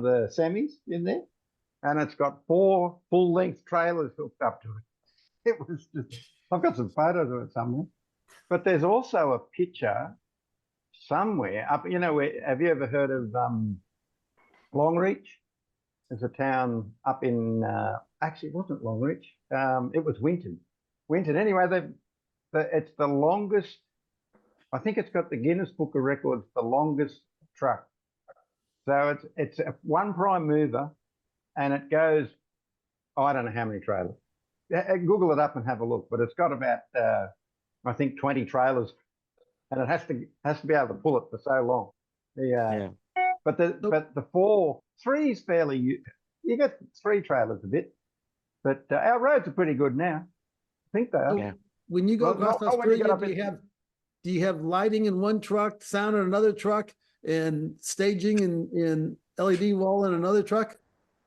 the semis in there, and it's got 4 full-length trailers hooked up to it. It was just, I've got some photos of it somewhere, but there's also a picture somewhere up. Have you ever heard of Longreach? There's a town up in, actually it wasn't Longreach, it was Winton. Anyway, it's the longest, I think it's got the Guinness Book of Records, the longest truck. So it's a 1 prime mover, and it goes, I don't know how many trailers. Google it up and have a look, but it's got about, I think 20 trailers, and it has to be able to pull it for so long. Yeah. But the 3 is fairly, you get 3 trailers a bit, but our roads are pretty good now. I think they are. Yeah. When you go across when you get Australia, up do you have lighting in one truck, sound in another truck, and staging in LED wall in another truck?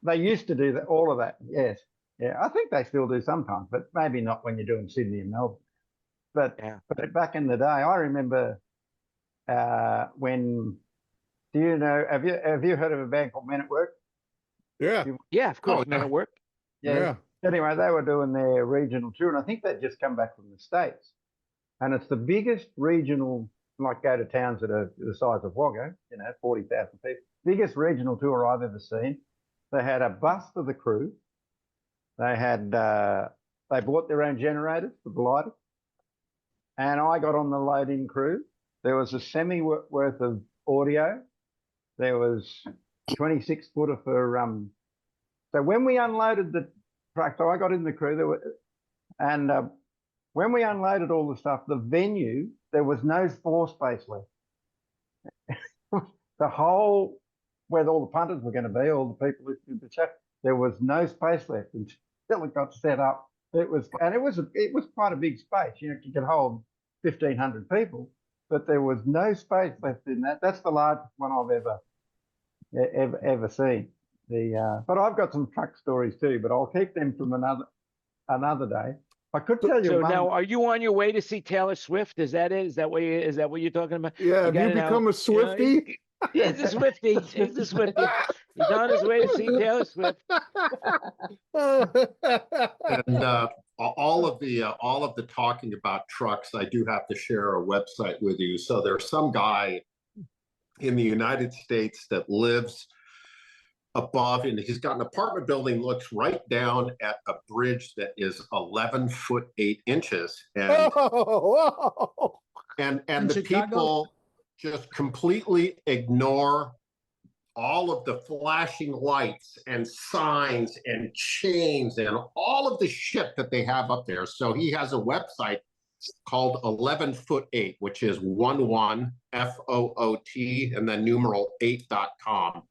They used to do all of that, yes. Yeah, I think they still do sometimes, but maybe not when you're doing Sydney and Melbourne. But back in the day, I remember when, have you heard of a band called Men at Work? Yeah. Yeah, of course, Oh, men yeah. at work. Yeah. Anyway, they were doing their regional tour, and I think they'd just come back from the States. And it's the biggest regional, like go to towns that are the size of Wagga, 40,000 people. Biggest regional tour I've ever seen. They had a bus for the crew. They had, they bought their own generators for the lighting. And I got on the loading crew. There was a semi worth of audio. There was 26 footer for, so when we unloaded the truck, so I got in the crew, when we unloaded all the stuff, the venue, there was no floor space left. The whole, where all the punters were going to be, all the people listening to the show, there was no space left until it got set up. It was quite a big space. You could hold 1,500 people, but there was no space left in that. That's the largest one I've ever seen. But I've got some truck stories too, but I'll keep them from another day. I could tell you. So now, are you on your way to see Taylor Swift? Is that it? Is that what you're talking about? Yeah. Have you become a Swiftie? He's a Swiftie. He's a Swiftie. He's on his way to see Taylor Swift. And all of the talking about trucks, I do have to share a website with you. So there's some guy in the United States that lives above, and he's got an apartment building, looks right down at a bridge that is 11 foot 8 inches, and and In the Chicago? people just completely ignore all of the flashing lights and signs and chains and all of the shit that they have up there. So he has a website called 11foot8, which is 11FOOT and then numeral 8.com.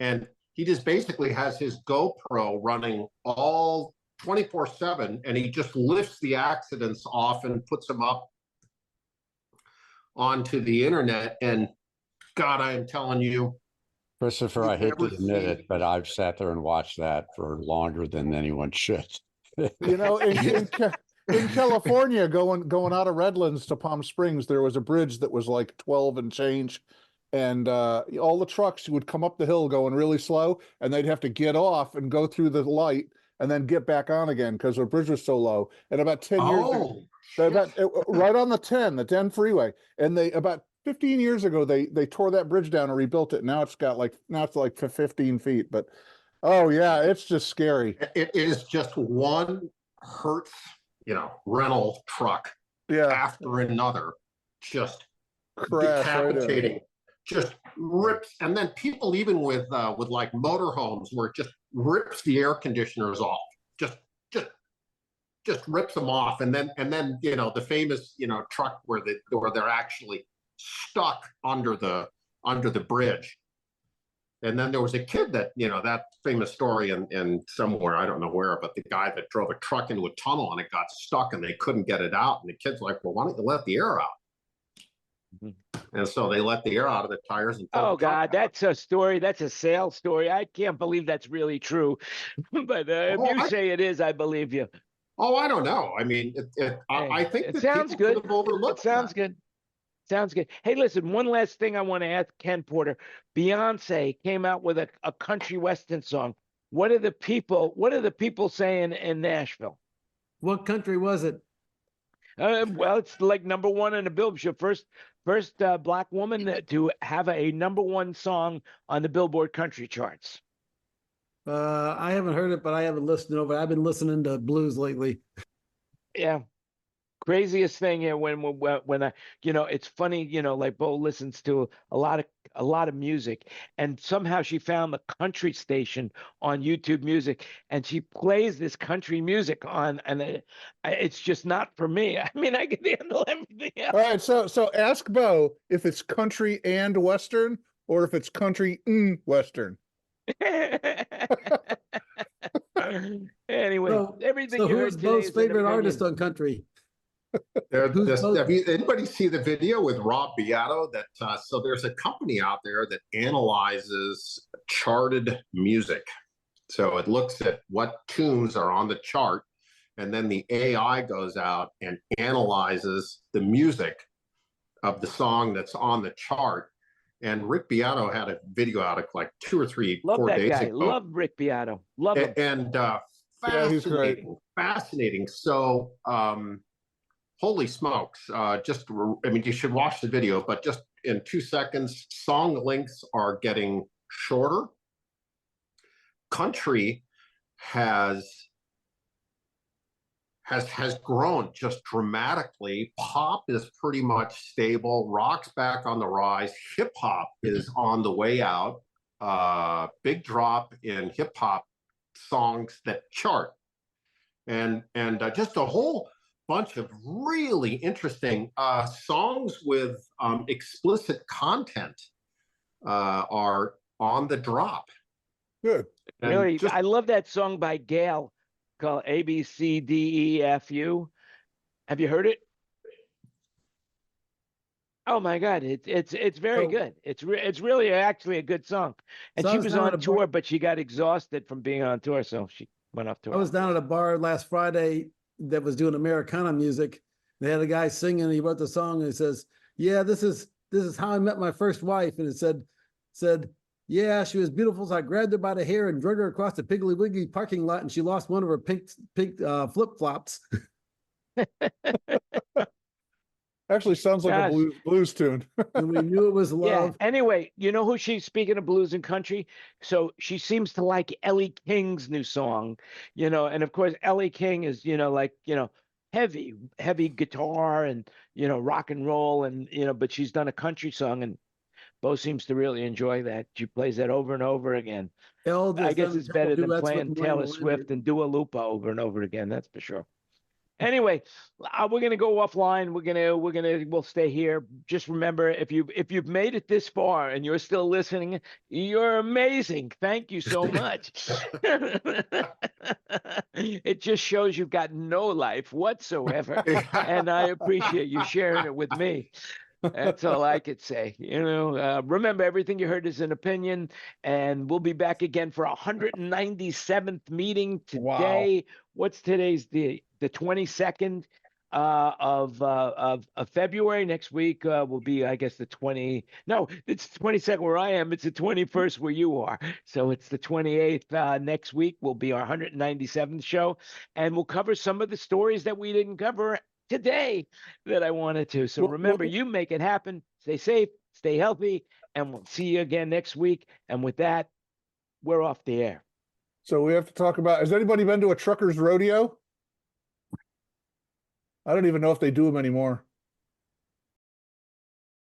And he just basically has his GoPro running all 24/7, and he just lifts the accidents off and puts them up onto the internet. And God, I am telling you, Christopher, I hate to admit it, but I've sat there and watched that for longer than anyone should. You know, in California, going out of Redlands to Palm Springs, there was a bridge that was like 12 and change, and all the trucks would come up the hill going really slow, and they'd have to get off and go through the light and then get back on again because the bridge was so low. And about 10 years ago, right on the 10 freeway, and they about 15 years ago they tore that bridge down and rebuilt it. Now it's like 15 feet. But oh yeah, it's just scary. It is just one Hertz, rental truck after another, just decapitating, just rips. And then people, even with like motorhomes, where it just rips the air conditioners off, just rips them off. And then the famous truck where they're actually stuck under the bridge. And then there was a kid that, that famous story in somewhere, I don't know where, but the guy that drove a truck into a tunnel and it got stuck and they couldn't get it out. And the kid's like, well, why don't you let the air out? And so they let the air out of the tires. And oh God, that's a story. That's a sales story. I can't believe that's really true. But if you say it is, I believe you. Oh, I don't know. I mean, I think it sounds good. It sounds good. Sounds good. Hey, listen, one last thing I want to ask Ken Porter. Beyonce came out with a country western song. What are the people saying in Nashville? What country was it? Well, it's like #1 on the Billboard. First Black woman to have a #1 song on the Billboard country charts. I haven't heard it, but I haven't listened over. I've been listening to blues lately. Yeah. Craziest thing here when I, it's funny, like Bo listens to a lot of music, and somehow she found the country station on YouTube Music, and she plays this country music on, and it's just not for me. I mean, I can handle everything else. All right, so ask Bo if it's country and western, or if it's country western. Anyway, everything. So who's Bo's favorite artist on country? Have anybody see the video with Rob Beato? So there's a company out there that analyzes charted music. So it looks at what tunes are on the chart, and then the AI goes out and analyzes the music of the song that's on the chart. And Rick Beato had a video out like 2 or 3, 4 days ago. Love Rick Beato. Love him. And yeah, he's great. Fascinating. So holy smokes. You should watch the video, but just in 2 seconds, song lengths are getting shorter. Country has grown just dramatically. Pop is pretty much stable. Rock's back on the rise. Hip hop is on the way out. Big drop in hip hop songs that chart, and just a whole bunch of really interesting songs with explicit content are on the drop. Good. And really, I love that song by Gail called ABCDEFU. Have you heard it? Oh my God, it's very good. It's really actually a good song. And So she was on tour, but she got exhausted from being on tour, so she went off tour. I was down at a bar last Friday that was doing Americana music. They had a guy singing. He wrote the song and he says, "Yeah, this is how I met my first wife." And it said, "Yeah, she was beautiful. So I grabbed her by the hair and drug her across the Piggly Wiggly parking lot, and she lost one of her pink flip flops." Actually, sounds like a blues tune. And we knew it was love. Yeah. Anyway, you know who she's, speaking of blues and country? So she seems to like Ellie King's new song, and of course Ellie King is, heavy guitar and, rock and roll and, but she's done a country song. And Bo seems to really enjoy that. She plays that over and over again. L I just guess doesn't it's couple better than duets with playing Miranda Taylor Lambert. Swift and Dua Lipa over and over again. That's for sure. Anyway, we're gonna go offline. We'll stay here. Just remember, if you've made it this far and you're still listening, you're amazing. Thank you so much. It just shows you've got no life whatsoever, and I appreciate you sharing it with me. That's all I could say. Remember, everything you heard is an opinion, and we'll be back again for 197th meeting today. What's today's date? The 22nd of February. Next week will be, I guess, the 20. No, it's the 22nd where I am. It's the 21st where you are. So it's the 28th. Next week will be our 197th show, and we'll cover some of the stories that we didn't cover today that I wanted to. So remember, you make it happen. Stay safe, stay healthy, and we'll see you again next week. And with that, we're off the air. So we have to talk about, has anybody been to a trucker's rodeo? I don't even know if they do them anymore.